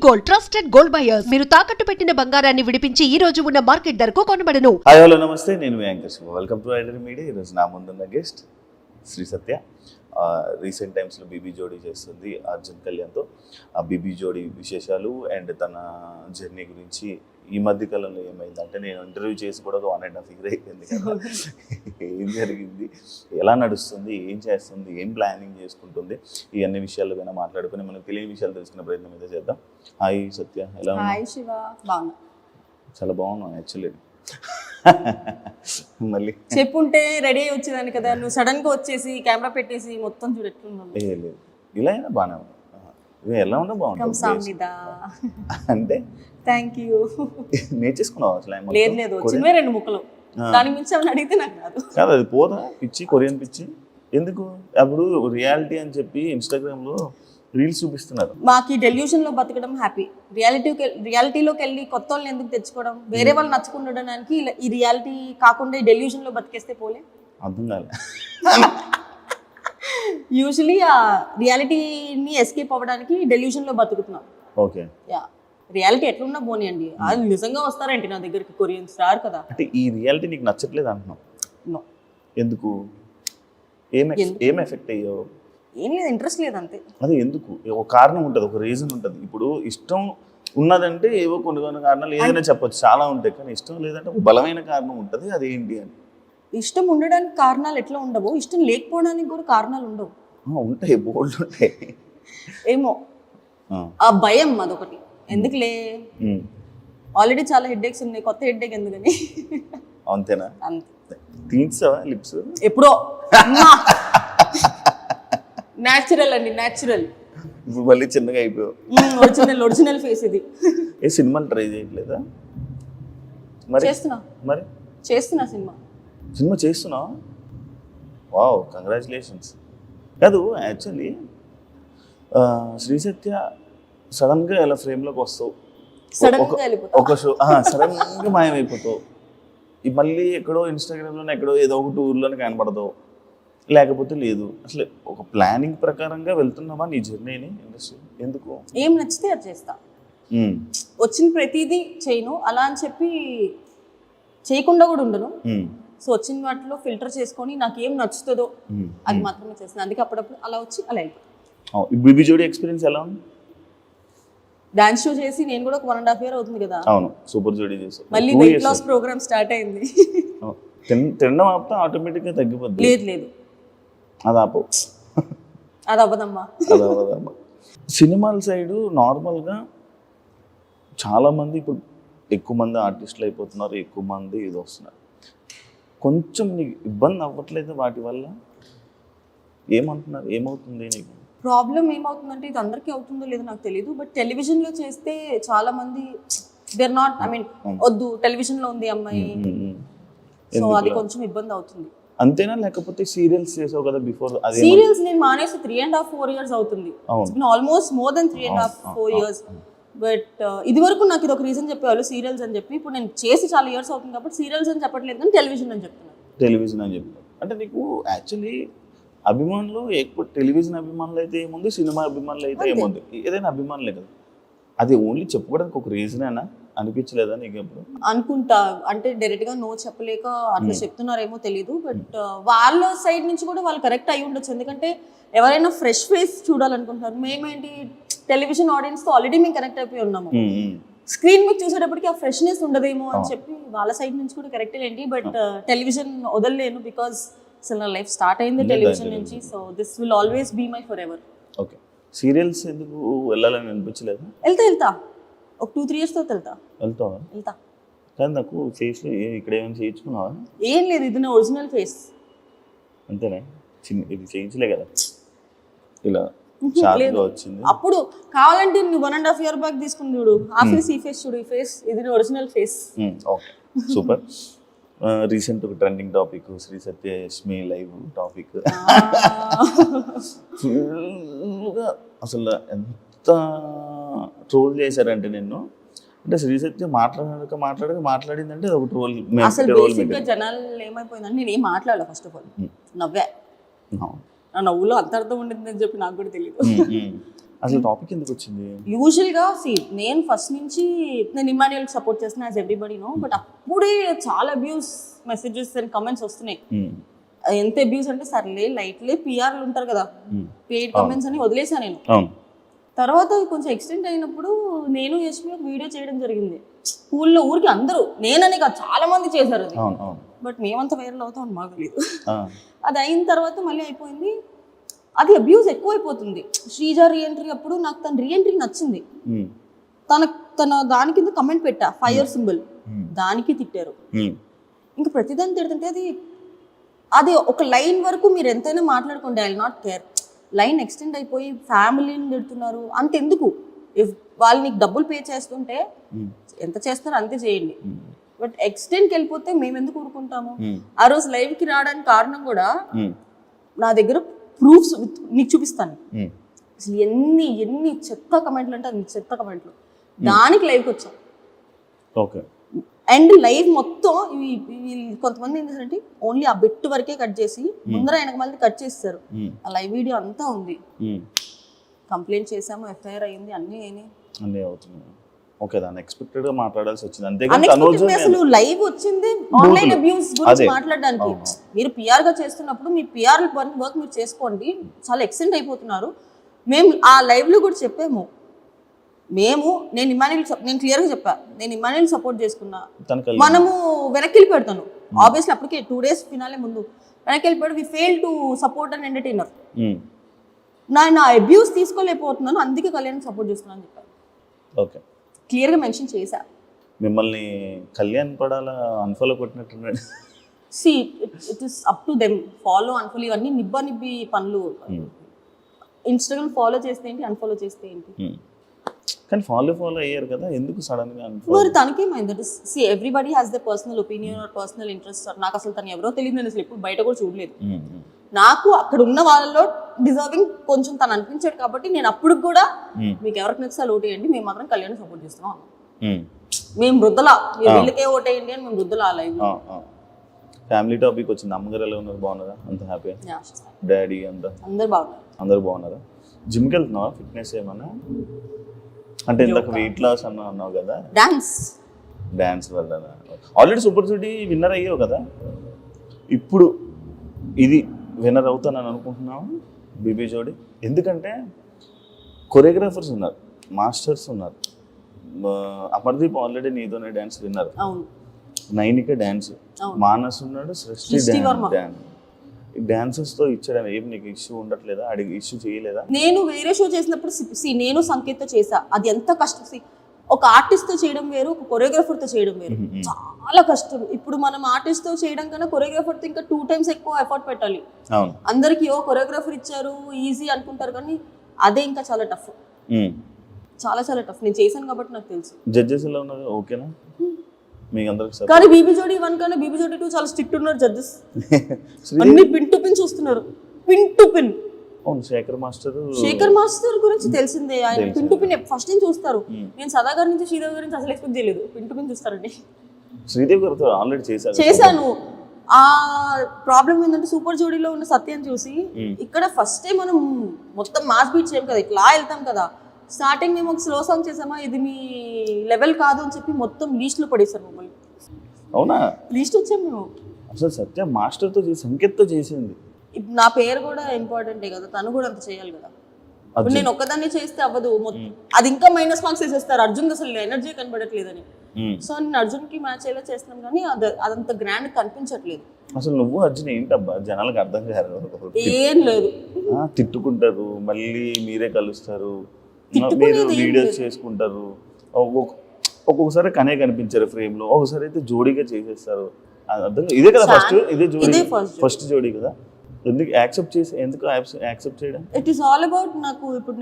Gold, trusted gold buyers. మీరు తాకట్టు పెట్టిన బంగారాన్ని విడిపించి ఈ రోజు ఉన్న మార్కెట్ ధరకు కొనబడను. హాయ్ హలో నమస్తే, నేను మీ యాంకర్ శివ. వెల్కమ్ టు ఐడరీ మీడియా. ఈరోజు నా ముందున్న గెస్ట్ శ్రీ సత్య. రీసెంట్ టైమ్స్లో బీబీ జోడీ చేస్తుంది అర్జున్ కళ్యాణ్తో. ఆ బీబీ జోడీ విశేషాలు అండ్ తన జర్నీ గురించి ఈ మధ్య కాలంలో ఏమైందంటే, నేను ఇంటర్వ్యూ చేసి కూడా ఒక 1.5 year అయిపోయింది కదా. ఏం జరిగింది, ఎలా నడుస్తుంది, ఏం చేస్తుంది, ఏం ప్లానింగ్ చేసుకుంటుంది, ఈ అన్ని విషయాలు పైన మాట్లాడుకుని మనకు తెలియని విషయాలు తెలుసుకునే ప్రయత్నం అయితే చేద్దాం. హాయ్ సత్య, ఎలా ఉన్నావు? హాయ్ శివ, బాగున్నా. చాలా బాగున్నాను యాక్చువల్లీ. మళ్ళీ చెప్పుంటే రెడీ అయ్యి వచ్చేదాన్ని కదా, నువ్వు సడన్ గా వచ్చేసి కెమెరా పెట్టేసి మొత్తం చూడెట్టున్నాను. లేదు, ఇలా అయినా బాగానే ఉంది. ఎలా ఉన్నా బాగుంటుంది అంటే. Thank you. నేర్చేసుకున్నావు అసలు? లేదు వచ్చినవే 2 ముక్కలు, దాని మించి ఏమైనా అడిగితే నాకు రాదు. కాదు, అది పోదా పిచ్చి, కొరియన్ పిచ్చి ఎందుకు? అప్పుడు రియాలిటీ అని చెప్పి ఇన్స్టాగ్రామ్లో రీల్స్ చూపిస్తున్నారు. మాకు ఈ డెల్యూషన్ లో బతకడం హ్యాపీ. రియాలిటీలోకి వెళ్ళి కొత్త వాళ్ళని ఎందుకు తెచ్చుకోవడం, వేరే వాళ్ళు నచ్చుకుండడానికి ఈ రియాలిటీ కాకుండా ఈ డెల్యూషన్ లో బతికేస్తే పోలే. అర్థం కాలే. యూజువలీ ఆ రియాలిటీని ఎస్కేప్ అవ్వడానికి డెల్యూషన్ లో బతుకుతున్నాం. Okay, yeah. రియాలిటీ ఎట్లున్నా పోనీయండి, అది నిజంగా వస్తారేంటి నా దగ్గరికి? కొరియన్స్ రారు కదా. అంటే ఈ రియాలిటీ నీకు నచ్చట్లేదు అంటున్నావు? నో. ఎందుకు? ఏం ఎఫెక్ట్ అయ్యావు? ఏం లేదు, ఇంట్రెస్ట్ లేదు అంతే. అదే ఎందుకు? ఒక కారణం ఉంటుంది, ఒక రీజన్ ఉంటుంది. ఇప్పుడు ఇష్టం ఉన్నదంటే ఏవో కొన్ని కారణాలు ఏదైనా చెప్పొచ్చు, చాలా ఉంటాయి. కానీ ఇష్టం లేదంటే ఒక బలమైన కారణం ఉంటుంది, అది ఏంటి అని. ఇష్టం ఉండడానికి కారణాలు ఎట్లా ఉండవు, ఇష్టం లేకపోవడానికి కూడా కారణాలు ఉండవు. ఉంటాయి, బోల్డ్ ఉంటాయి. ఏమో ఆ భయం అదొకటి. ఎందుకులే, ఆల్రెడీ చాలా హెడ్ఏక్స్ ఉన్నాయి, కొత్త హెడ్ఏక్ ఎందుకని. అంతేనా? అంతే. తీర్చావా లిప్స్? ఎప్పుడో. న్యాచురల్ అండి, న్యాచురల్. ఇప్పుడు మళ్ళీ చిన్నగా అయిపోయావు. ఒరిజినల్ ఫేస్ ఇది. ఏ సినిమాలు ట్రై చేయట్లేదా? మరి చేస్తున్నా సినిమా చేస్తున్నావా? Wow, congratulations. కాదు యాక్చువల్లీ శ్రీ సత్య సడన్గా ఇలా ఫ్రేమ్లోకి వస్తావు, ఒక షో సడన్గా మాయమైపోతావు, మళ్ళీ ఎక్కడో ఇన్స్టాగ్రామ్లోనే ఎక్కడో ఏదో ఒక టూర్లోనే కనపడతావు, లేకపోతే లేదు. అసలు ఒక ప్లానింగ్ ప్రకారంగా వెళ్తున్నావా నీ జర్నీని ఇండస్ట్రీ? ఎందుకు? ఏం నచ్చితే అది చేస్తా. వచ్చిన ప్రతిదీ చేయను, అలా అని చెప్పి చేయకుండా కూడా ఉండను. సో వచ్చిన వాటిలో ఫిల్టర్ చేసుకొని నాకు ఏం నచ్చుతుందో అది మాత్రమే చేస్తాను. అందుకే అప్పుడప్పుడు అలా వచ్చి అలా అయిపోతాను. బీబీ జోడీ ఎక్స్పీరియన్స్ ఎలా ఉంది? డాన్స్ షో చేసి నేను కూడా ఒక 1.5 year అవుతుంది కదా. అవును, సూపర్ జోడీ చేసి మళ్ళీ వెయిట్ లాస్ ప్రోగ్రామ్ స్టార్ట్ అయింది. తినడం ఆపితే ఆటోమేటిక్గా తగ్గిపోద్ది. లేదు అది ఆపో, అది అవ్వదమ్మా. సినిమాల సైడు నార్మల్గా చాలామంది ఇప్పుడు ఎక్కువ మంది ఆర్టిస్టులు అయిపోతున్నారు, ఎక్కువ మంది ఇది వస్తున్నారు. కొంచెం నీకు ఇబ్బంది అవ్వట్లేదు వాటి వల్ల? ఏమంటున్నారు, ఏమవుతుంది నీకు ప్రాబ్లం? ఏమవుతుందంటే ఇది అందరికీ అవుతుందో లేదో నాకు తెలియదు, బట్ టెలివిజన్లో చేస్తే చాలా మంది దేర్ నాట్, ఐ మీన్ వద్దు టెలివిజన్లో ఉంది అమ్మాయి, సో అది కొంచెం ఇబ్బంది అవుతుంది. అంతేనా? లేకపోతే సీరియల్స్ చేసావు కదా బిఫోర్? సీరియల్స్ నేను మానేసి 3.5-4 years అవుతుంది. Almost more than 3.5-4 years. But ఇది వరకు నాకు ఇది ఒక రీజన్ చెప్పేవాళ్ళు సీరియల్స్ అని చెప్పి. ఇప్పుడు నేను చేసి చాలా ఇయర్స్ అవుతుంది కాబట్టి సీరియల్స్ అని చెప్పట్లేదు, కానీ టెలివిజన్ అని చెప్తున్నాను. టెలివిజన్ అని చెప్తున్నాను అంటే నీకు యాక్చువల్లీ అభిమానులు ఎక్కువ టెలివిజన్ అభిమానులు అయితే ఏముంది, సినిమా అభిమానులు అయితే ఏముంది, ఏదైనా అభిమానులే కదా. అది ఓన్లీ చెప్పుకోవడానికి ఒక రీజన్ అయినా అనిపించలేదా నీకు ఎప్పుడు? అనుకుంటా, అంటే డైరెక్ట్ గా నో చెప్పలేక అట్లా చెప్తున్నారేమో తెలీదు. బట్ వాళ్ళ సైడ్ నుంచి కూడా వాళ్ళు కరెక్ట్ అయి ఉండొచ్చు. ఎందుకంటే ఎవరైనా ఫ్రెష్ ఫేస్ చూడాలనుకుంటున్నారు. మేమేంటి టెలివిజన్ ఆడియన్స్ తో ఆల్రెడీ మేము కనెక్ట్ అయిపోయి ఉన్నాము. స్క్రీన్ మీద చూసేటప్పటికి ఆ ఫ్రెష్నెస్ ఉండదేమో అని చెప్పి వాళ్ళ సైడ్ నుంచి కూడా కరెక్ట్ ఏంటి. బట్ టెలివిజన్ వదలలేను, బికాస్ అసలు నా లైఫ్ స్టార్ట్ అయింది టెలివిజన్ నుంచి. So this will always be my forever. Okay, serials ఎందుకు వెళ్ళాలని అనిపించలేదు? వెళ్తా ఒక 2-3 years తో వెళ్తా. కానీ నాకు ఫేస్ ఇక్కడ ఏమైనా చేయించుకున్నావా? ఏం లేదు, ఇది నా ఒరిజినల్ ఫేస్. అంతేనా? ఇది చేయించలే కదా, ఇలా వచ్చింది. అప్పుడు కావాలంటే నువ్వు 1.5 year బ్యాక్ తీసుకుని చూడు, ఆ ఫేస్ ఈ ఫేస్ చూడు, ఈ ఫేస్ ఇది నా original face. Okay, super. Recent ఒక ట్రెండింగ్ టాపిక్ శ్రీ సత్య యష్మి లైవ్ టాపిక్. అసలు ఎంత ట్రోల్ చేశారంటే నిన్ను, అంటే శ్రీ సత్య మాట్లాడిందంటే ఒక ట్రోల్. అసలు బేసిక్గా జనాలు ఏమైపోయిందంటే నేను ఏం మాట్లాడలే. ఫస్ట్ ఆఫ్ ఆల్ నవ్వా, నా నవ్వులో అంత అర్థం ఉండిందని చెప్పి నాకు కూడా తెలియదు. అసలు టాపిక్ ఎందుకు వచ్చింది? యూజువల్గా నేను ఫస్ట్ నుంచి నేను ఇమాన్యుయల్కి సపోర్ట్ చేస్తున్నా యాజ్ ఎవ్రీబడి నో, బట్ అప్పుడే చాలా అబ్యూస్ మెసేజెస్ అండ్ కమెంట్స్ వస్తున్నాయి. ఎంత అబ్యూస్ అంటే సర్లే లైట్లే పిఆర్లు ఉంటారు కదా, పెయిడ్ కమెంట్స్ అని వదిలేసా నేను. తర్వాత కొంచెం ఎక్స్టెండ్ అయినప్పుడు నేను యశ్మి ఒక వీడియో చేయడం జరిగింది స్కూల్లో. ఊరికి అందరూ, నేనని కాదు చాలా మంది చేశారు అది, బట్ మేమంతా వైరల్ అవుతాం అని మాకు తెలియదు. అది అయిన తర్వాత మళ్ళీ అయిపోయింది. అది అబ్యూస్ ఎక్కువైపోతుంది. శ్రీజ రీఎంట్రీ అప్పుడు నాకు తన రీఎంట్రీ నచ్చింది. తన దాని కింద కమెంట్ పెట్టా ఫైర్ సింబల్, దానికి తిట్టారు. ఇంకా ప్రతిదాన్ని తిడుతుంటే అది ఒక లైన్ వరకు మీరు ఎంతైనా మాట్లాడుకోండి, I will not care. Line extend అయిపోయి ఫ్యామిలీని తిడుతున్నారు. అంతెందుకు, ఇఫ్ వాళ్ళు నీకు డబ్బులు పే చేస్తుంటే ఎంత చేస్తారో అంతే చేయండి, బట్ ఎక్స్టెండ్కి వెళ్ళిపోతే మేము ఎందుకు ఊరుకుంటాము? ఆ రోజు లైవ్కి రావడానికి కారణం కూడా నా దగ్గర ప్రూఫ్స్ నీకు చూపిస్తాను. అసలు ఎన్ని చెత్త కమెంట్లు అంటే అన్ని చెత్త కమెంట్లు, దానికి లైవ్కి వచ్చాం. ఓకే. అండ్ లైవ్ మొత్తం కొంతమంది ఏం చేశారంటే ఓన్లీ ఆ బిట్ వరకే కట్ చేసి ముందర వెనక మళ్ళీ కట్ చేస్తారు. ఆ లైవ్ వీడియో అంతా ఉంది. కంప్లైంట్ చేసాము, ఎఫ్ఐఆర్ అయింది, అన్నీ అవుతున్నాయి. ఓకే, దాన్ని ఎక్స్పెక్టెడ్ గా మాట్లాడాల్సి వచ్చింది. అంతే అసలు లైవ్ వచ్చింది ఆన్లైన్ అబ్యూస్ గురించి మాట్లాడడానికి. మీరు పిఆర్ గా చేస్తున్నప్పుడు మీ పిఆర్ వర్క్ మీరు చేసుకోండి, చాలా ఎక్స్టెండ్ అయిపోతున్నారు. మేము ఆ లైవ్ లో కూడా చెప్పాము, నేను క్లియర్ గా చెప్పా, నేను ఇమాన్యుయల్ సపోర్ట్ చేసుకున్నా, మనము వెనక్కి వెళ్ళిపెడతాను. ఆబ్వియస్లీ అప్పటికే 2 days ఫినాలే ముందు వెనక్కి వెళ్ళిపోయాడు. We fail to support and entertainer. నా అబ్యూస్ తీసుకోలేకపోతున్నాను, అందుకే కళ్యాణ్ సపోర్ట్ చేస్తున్నాను అని చెప్పాను. ఓకే, క్లియర్ గా మెన్షన్ చేశా. మిమ్మల్ని కళ్యాణ్ పడాలా అన్ఫాలో కొట్టినట్టున్నాడు. It is up to them. Follow unfollow ఇవన్నీ నిబ్బి పనులు. ఇన్స్టాగ్రామ్ ఫాలో చేస్తే ఏంటి, అన్ఫాలో చేస్తే ఏంటి? కానీ ఫాలో అయ్యారు కదా, ఎందుకు సడన్ గా? మరి తనకేమైంది? Everybody has the personal opinion or personal interest. నాకు అసలు తను ఎవరో తెలియదు, నేను అసలు ఎప్పుడు బయట కూడా చూడలేదు. నాకు అక్కడ ఉన్న వాళ్ళలో డిజర్వింగ్ కొంచెం తను అనిపించాడు కాబట్టి నేను అప్పుడు కూడా మీకు ఎవరికి నచ్చితే ఓటేయండి, మేము మాత్రం కళ్యాణ్ సపోర్ట్ చేస్తున్నాం. మేము వృద్ధలా వీళ్ళకే ఓటేయండి అని మేము వృద్ధలా లైవ్. ఫ్యామిలీ టాపిక్ వచ్చింది. అమ్మగారు ఎలా ఉన్నారు? బాగున్నారా? అంత హ్యాపీ? డాడీ అంతా అందరు బాగున్నారా? జిమ్కి వెళ్తున్నావా? ఫిట్నెస్ ఏమన్నా అంటే ఇందాక వెయిట్ లాస్ అన్నావు కదా, డాన్స్ వల్ల ఆల్రెడీ సూపర్ సిటీ విన్నర్ అయ్యావు కదా, ఇప్పుడు ఇది విన్నర్ అవుతానని అనుకుంటున్నావు బీబీ జోడి? ఎందుకంటే కొరియోగ్రాఫర్స్ ఉన్నారు, మాస్టర్స్ ఉన్నారు. అమర్దీప్ ఆల్రెడీ నీతోనే dance winner, Nainika dance, Manas ఉన్నాడు, సృష్టి డాన్స్. డాన్సెస్ తో ఇచ్చడం ఏం నీకు ఇష్యూ ఉండట్లేదా? అడిగి ఇష్యూ చేయలేదా? నేను వేరే షో చేసినప్పుడు నేను సంకేత్తో చేసా. అది ఎంత కష్టం. ఒక ఆర్టిస్ట్ తో చేయడం వేరు, ఒక కొరియోగ్రాఫర్ తో చేయడం వేరు. చాలా కష్టం. ఇప్పుడు మనం ఆర్టిస్ట్ తో చేయడం కన్నా కొరియోగ్రాఫర్ తో ఇంకా 2 times ఎక్కువ ఎఫర్ట్ పెట్టాలి. అందరికి కొరియోగ్రాఫర్ ఇచ్చారు ఈజీ అనుకుంటారు, కానీ అదే ఇంకా చాలా టఫ్, చాలా చాలా టఫ్. నేను చేశాను కాబట్టి నాకు తెలుసు. జడ్జెస్ ఎలా ఉన్నారు? ఓకేనా మీకు అందరికి? కానీ బీబీ జోడి 1 కన్నా బీబీ జోడి 2 చాలా స్ట్రిక్ట్ ఉన్నారు జడ్జెస్. అన్ని పిన్ టు పిన్ చూస్తున్నారు, pin to pin. Shekhar master గురించి తెలిసిందే, ఆయన పిన్ టు పిన్ ఫస్ట్ నుంచి చూస్తారు. నేను సదా గారి నుంచి శ్రీదేవి గారి నుంచి అసలు ఎక్స్పెక్ట్ చేయలేదు, పిన్ టు పిన్ చూస్తారండి. శ్రీదేవి గారితో ఆల్రెడీ చేశాను. ఆ ప్రాబ్లం ఏంటంటే సూపర్ జోడీలో ఉన్న సత్యాన్ని చూసి ఇక్కడ ఫస్ట్ టైం మనం మొత్తం మాస్ బీట్ చేయం కదా, ఇట్లా వెళ్తాం కదా. స్టార్టింగ్ మేము ఒక స్లో సాంగ్ చేసామా, ఇది మీ లెవెల్ కాదు అని చెప్పి మొత్తం లీస్ట్ లో పడేసారు మమ్మల్ని. అవునా? లీస్ట్ వచ్చాము మేము. అసలు సత్య మాస్టర్ తో సంకేత్తో చేసింది. నా పేరు కూడా ఇంపార్టెంటే కదా, తను కూడా అంత చేయాలి కదా. ఇప్పుడు నేను ఒక్కదాన్ని చేస్తే అవ్వదు, అది ఇంకా మైనస్ మార్క్స్ వేసేస్తారు. అర్జున్ అసలు ఎనర్జీ కనబడట్లేదని. సో నేను అర్జున్ కి మ్యాచ్ అయ్యేలా చేస్తున్నాం, కానీ అదంత గ్రాండ్ కనిపించట్లేదు. అసలు నువ్వు అర్జున్ ఏంటబ్బా జనాలకు అర్థం కాదు. ఏం లేదు, తిట్టుకుంటారు, మళ్ళీ మీరే కలుస్తారు, మీరు వీడియోస్ చేసుకుంటారు. ఒక్కొక్కసారి కనే కనిపించారు ఫ్రేమ్ లో, ఒకసారి అయితే జోడీగా చేసేస్తారు. ఇదే కదా ఫస్ట్, ఇదే జోడీ ఫస్ట్ జోడీ కదా. ఎందుకు యాక్సెప్ట్ చేయడం? ఇట్ ఈస్ ఆల్ అబౌట్ నాకు ఇప్పుడు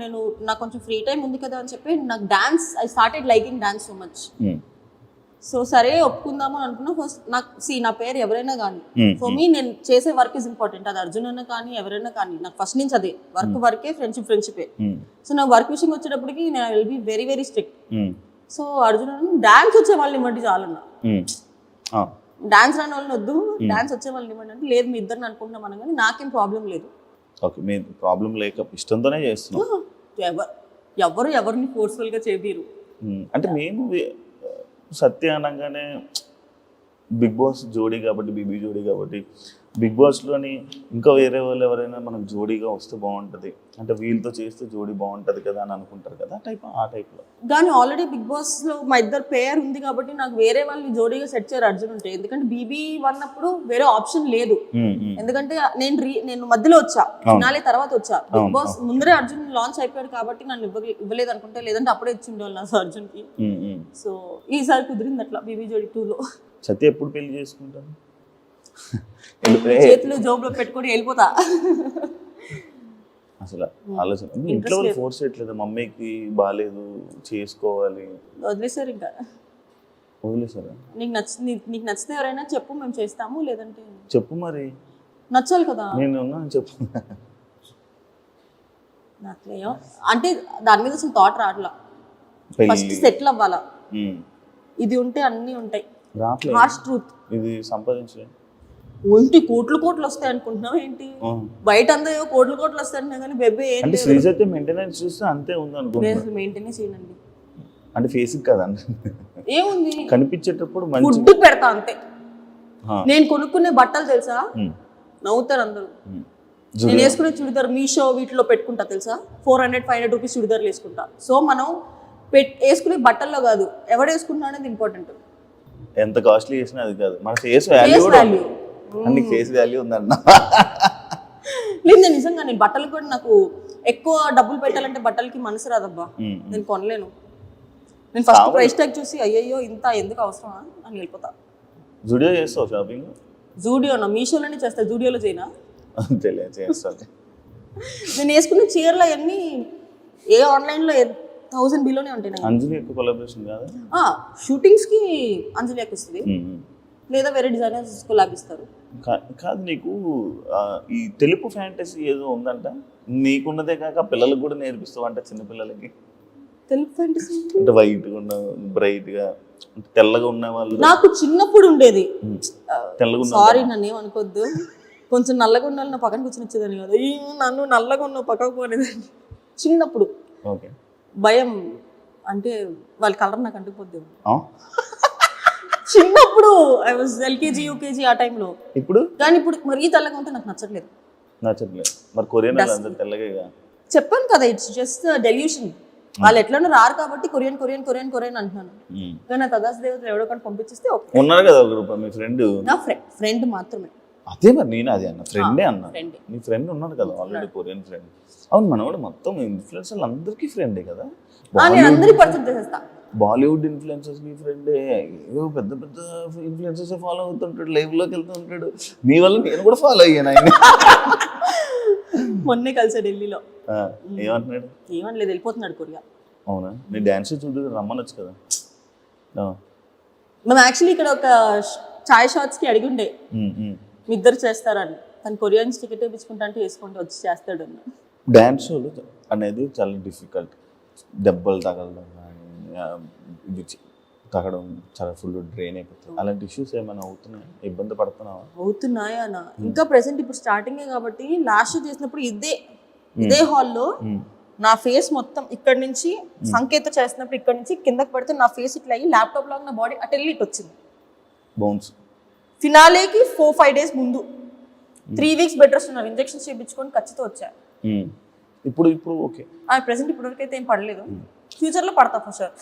నాకు కొంచెం ఫ్రీ టైం ఉంది కదా అని చెప్పి నాకు dance, I started liking dance so much. So సరే ఒప్పుకుందాము అని అనుకున్నా. ఫస్ట్ నాకు నా పేరు ఎవరైనా కానీ ఫర్ మీ నేను చేసే వర్క్ ఇస్ ఇంపార్టెంట్. అది అర్జున్ అన్న కానీ ఎవరైనా కానీ నాకు ఫస్ట్ నుంచి అదే వర్కే, ఫ్రెండ్షిపే. సో నా వర్క్ విషయం వచ్చేటప్పటికి నేను I will be very very strict. So Arjun dance వచ్చే వాళ్ళని ఇవ్వండి చాలన్నా, డాన్స్ రాని వాళ్ళని వద్దు, డాన్స్ వచ్చే వాళ్ళని ఇవ్వండి అంటే లేదు మీ ఇద్దరిని అనుకుంటున్నాం అనగానే నాకేం ప్రాబ్లం లేదు. ఓకే, మీ ప్రాబ్లం లేక ఇష్టంతోనే చేస్తున్నాం. ఎవరిని ఫోర్స్ఫుల్గా చేపిరు. అంటే మేము సత్య అనగానే బిగ్ బాస్ జోడీ కాబట్టి, బీబీ జోడీ కాబట్టి, బిగ్ బాస్లోని ఇంకా వేరే వాళ్ళు ఎవరైనా మనకు జోడీగా వస్తే బాగుంటుంది, అంటే వీళ్ళతో చేస్తే జోడీ బాగుంటుంది కదా అని అనుకుంటారు కదా, ఆ టైప్లో. కానీ ఆల్రెడీ బిగ్ బాస్లో మా ఇద్దరు పేర్ ఉంది కాబట్టి నాకు వేరే వాళ్ళని జోడీగా సెట్ చేయరు అర్జున్ ఉంటే. ఎందుకంటే బీబీ అన్నప్పుడు వేరే ఆప్షన్ లేదు. ఎందుకంటే నేను మధ్యలో వచ్చా, ఫినాలే తర్వాత వచ్చా. బిగ్ బాస్ ముందరే అర్జున్ లాంచ్ అయిపోయాడు కాబట్టి నన్ను ఇవ్వలేదు అనుకుంటే, లేదంటే అప్పుడే ఇచ్చి ఉండేవాళ్ళు నా అర్జున్కి. సో ఈసారి కుదిరింది అట్లా బీబీ జోడీ 2లో. సత్య ఎప్పుడు పెళ్లి చేసుకుంటాను? చేతులు జోబులో పెట్టుకొని వెళ్ళిపోతా. అసలు ఆలోచన ఇంట్లో వాళ్ళు ఫోర్స్ చేయట్లేదు, మమ్మీకి బాగాలేదు చేసుకోవాలి, వదిలేసారు. ఇంకా వదిలేసారా? నీకు నచ్చితే ఎవరైనా చెప్పు, మేము చేస్తాము, లేదంటే చెప్పు. మరి నచ్చాలి కదా. నేను ఉన్నాను చెప్పు. నాకేమో అంటే దాని మీద అసలు థాట్ రావట్లా. ఫస్ట్ సెటిల్ అవ్వాలా, ఇది ఉంటే అన్నీ ఉంటాయి. రావట్లేదు, హార్ష్ ట్రూత్. ఇది సంపాదించలే ఒంటి కోట్లు వస్తాయి అనుకుంటున్నావు ఏంటి? బయట అంతా కోట్లు వస్తాయి అంటున్నా కానీ బెబ్బే అంటే శ్రీజత్య మెయింటెనెన్స్ చూస్తే అంతే ఉంది అనుకుంటున్నా. మెయింటెనెన్స్ చేయండి అంటే ఫేస్ కదా ఏముంది, కనిపించేటప్పుడు ఫుడ్ పెడతా అంతే. నేను కొనుక్కునే బట్టలు తెలుసా, నవ్వుతారు అందరూ. నేను వేసుకునే చుడిదార్ మీషో వీటిలో పెట్టుకుంటా తెలుసా, 400-500 రూపీస్ చుడిదార్లు వేసుకుంటా. సో మనం వేసుకునే బట్టల్లో కాదు, ఎవడు వేసుకుంటా అనేది ఇంపార్టెంట్. ఎంత కాస్ట్లీ చేసినా అది కాదు, మన ఫేస్ వాల్యూ కూడా. అన్ని ఫేస్ వాల్యూ ఉందన్న. లేదు నిజంగా, నేను బట్టలు కూడా నాకు ఎక్కువ డబ్బులు పెట్టాలంటే బట్టలకి మనసు రాదబ్బా, నేను కొనలేను. నేను ఫస్ట్ ప్రైస్ ట్యాగ్ చూసి అయ్యయ్యో ఇంత ఎందుకు అవసరమా అని వెళ్ళిపోతా. జూడియో చేస్తావు షాపింగ్? జూడియోనా, మీషోలోనే చేస్తా, జూడియోలో చేయనా? చేస్తాను. నేను వేసుకునే చీరలు అవన్నీ ఏ ఆన్లైన్లో 1000 బిలోనే ఉంటాయి. అంజలి ఎక్కువ కొలాబరేషన్ కాదు, షూటింగ్స్ కి అంజలి వస్తుంది, లేదా వేరే డిజైనర్స్ కొలాబిస్తారు. కాదు నీకు ఈ తెలుపు ఫ్యాంటసీ ఏదో ఉందంట, నీకున్నదే కాక పిల్లలకు కూడా నేర్పిస్తావు అంట, చిన్నపిల్లలకి. తెలుపు ఫ్యాంటసీ అంటే వైట్గా ఉన్న, బ్రైట్గా తెల్లగా ఉన్న వాళ్ళు. నాకు చిన్నప్పుడు ఉండేది. తెల్లగా ఉన్న, సారీ నన్ను ఏమనుకోద్దు, కొంచెం నల్లగా ఉన్న వాళ్ళు నా పక్కన కూర్చొని వచ్చేదాన్ని కదా, నన్ను నల్లగా ఉన్న పక్కకు పోనేదాన్ని చిన్నప్పుడు. ఓకే, భయం అంటే వాళ్ళ కలర్ నాకు అంటుకుపోద్ది చిన్నప్పుడు. ఐ వాజ్ LKG UKG ఆ టైంలో. ఇప్పుడు కానీ ఇప్పుడు మరీ తెల్లగా ఉంటే నాకు నచ్చట్లేదు. మరి కొరియన్ అందరూ తెల్లగా. చెప్పాను కదా, ఇట్స్ జస్ట్ డెల్యూషన్. వాళ్ళు ఎట్లనో రారు కాబట్టి కొరియన్ కొరియన్ కొరియన్ కొరియన్ అంటున్నాను. కానీ నా తదాస్ దేవతలు ఎవడో కానీ పంపించేస్తే ఉన్నారు కదా ఒక గ్రూప్, మీ ఫ్రెండ్. నా ఫ్రెండ్ మాత్రమే. అదే మరి నేను అదే అన్న, ఫ్రెండే అన్నా. నీ ఫ్రెండ్ ఉన్నాడు కదా ఆల్రెడీ, కొరియన్ ఫ్రెండ్. అవును, మనవాడు మొత్తం ఇన్ఫ్లుయెన్సర్లు అందరికీ ఫ్రెండే కదా. నేను అందరికి పరిచయం చేసేస్తా. బాలీవుడ్ ఇన్ఫ్లుయెన్సర్స్ నీ ఫ్రెండే, ఏదో పెద్ద పెద్ద ఇన్ఫ్లుయెన్సర్స్ ఫాలో అవుతుంటాడు, లైవ్ లోకి వెళ్తూ ఉంటాడు. నీ వల్ల నేను కూడా ఫాలో అయ్యాను ఆయన. మొన్నే కలిసాడు ఢిల్లీలో. ఏమంటున్నాడు? ఏమనలేదు, వెళ్ళిపోతున్నాడు కొరియా. అవునా, నీ డాన్స్ చూడు, రమ్మనొచ్చు కదా. మేము యాక్చువల్లీ ఇక్కడ ఒక చాయ్ షాట్స్కి అడిగి ఉండే మీ ఇద్దరు చేస్తారని, తను కొరియన్స్ టికెట్ వేయించుకుంటా అంటే వేసుకుంటూ వచ్చి చేస్తాడు అన్న. డ్యాన్స్ షోలు అనేది చాలా డిఫికల్ట్, దెబ్బలు తగలడం ఇది తగ్గడం చాలా ఫుల్ డ్రైన్ అయిపోతుంది. అలాంటి ఇష్యూస్ ఏమైనా అవుతున్నాయా, ఇబ్బంది పడుతున్నావా? అవుతున్నాయా అన్న, ఇంకా ప్రెసెంట్ ఇప్పుడు స్టార్టింగే కాబట్టి. లాస్ట్ షో చేసినప్పుడు ఇదే హాల్లో నా ఫేస్ మొత్తం ఇక్కడ నుంచి సంకేత చేసినప్పుడు ఇక్కడ నుంచి కిందకి పడితే నా ఫేస్ ఇట్లా అయ్యి ల్యాప్టాప్ లాగా నా బాడీ అటెల్లి ఇట్ వచ్చింది. బౌన్స్ ఫినాలేకి 4-5 డేస్ ముందు 3 వీక్స్ బెడ్ రెస్ట్ ఉన్నారు, ఇంజెక్షన్స్ చేయించుకొని ఖచ్చితంగా వచ్చా. ఇప్పుడు ఓకే, ప్రెసెంట్ ఇప్పటివరకు అయితే ఏం పడలేదు, ఫ్యూచర్లో పడతా ఫర్ షూర్.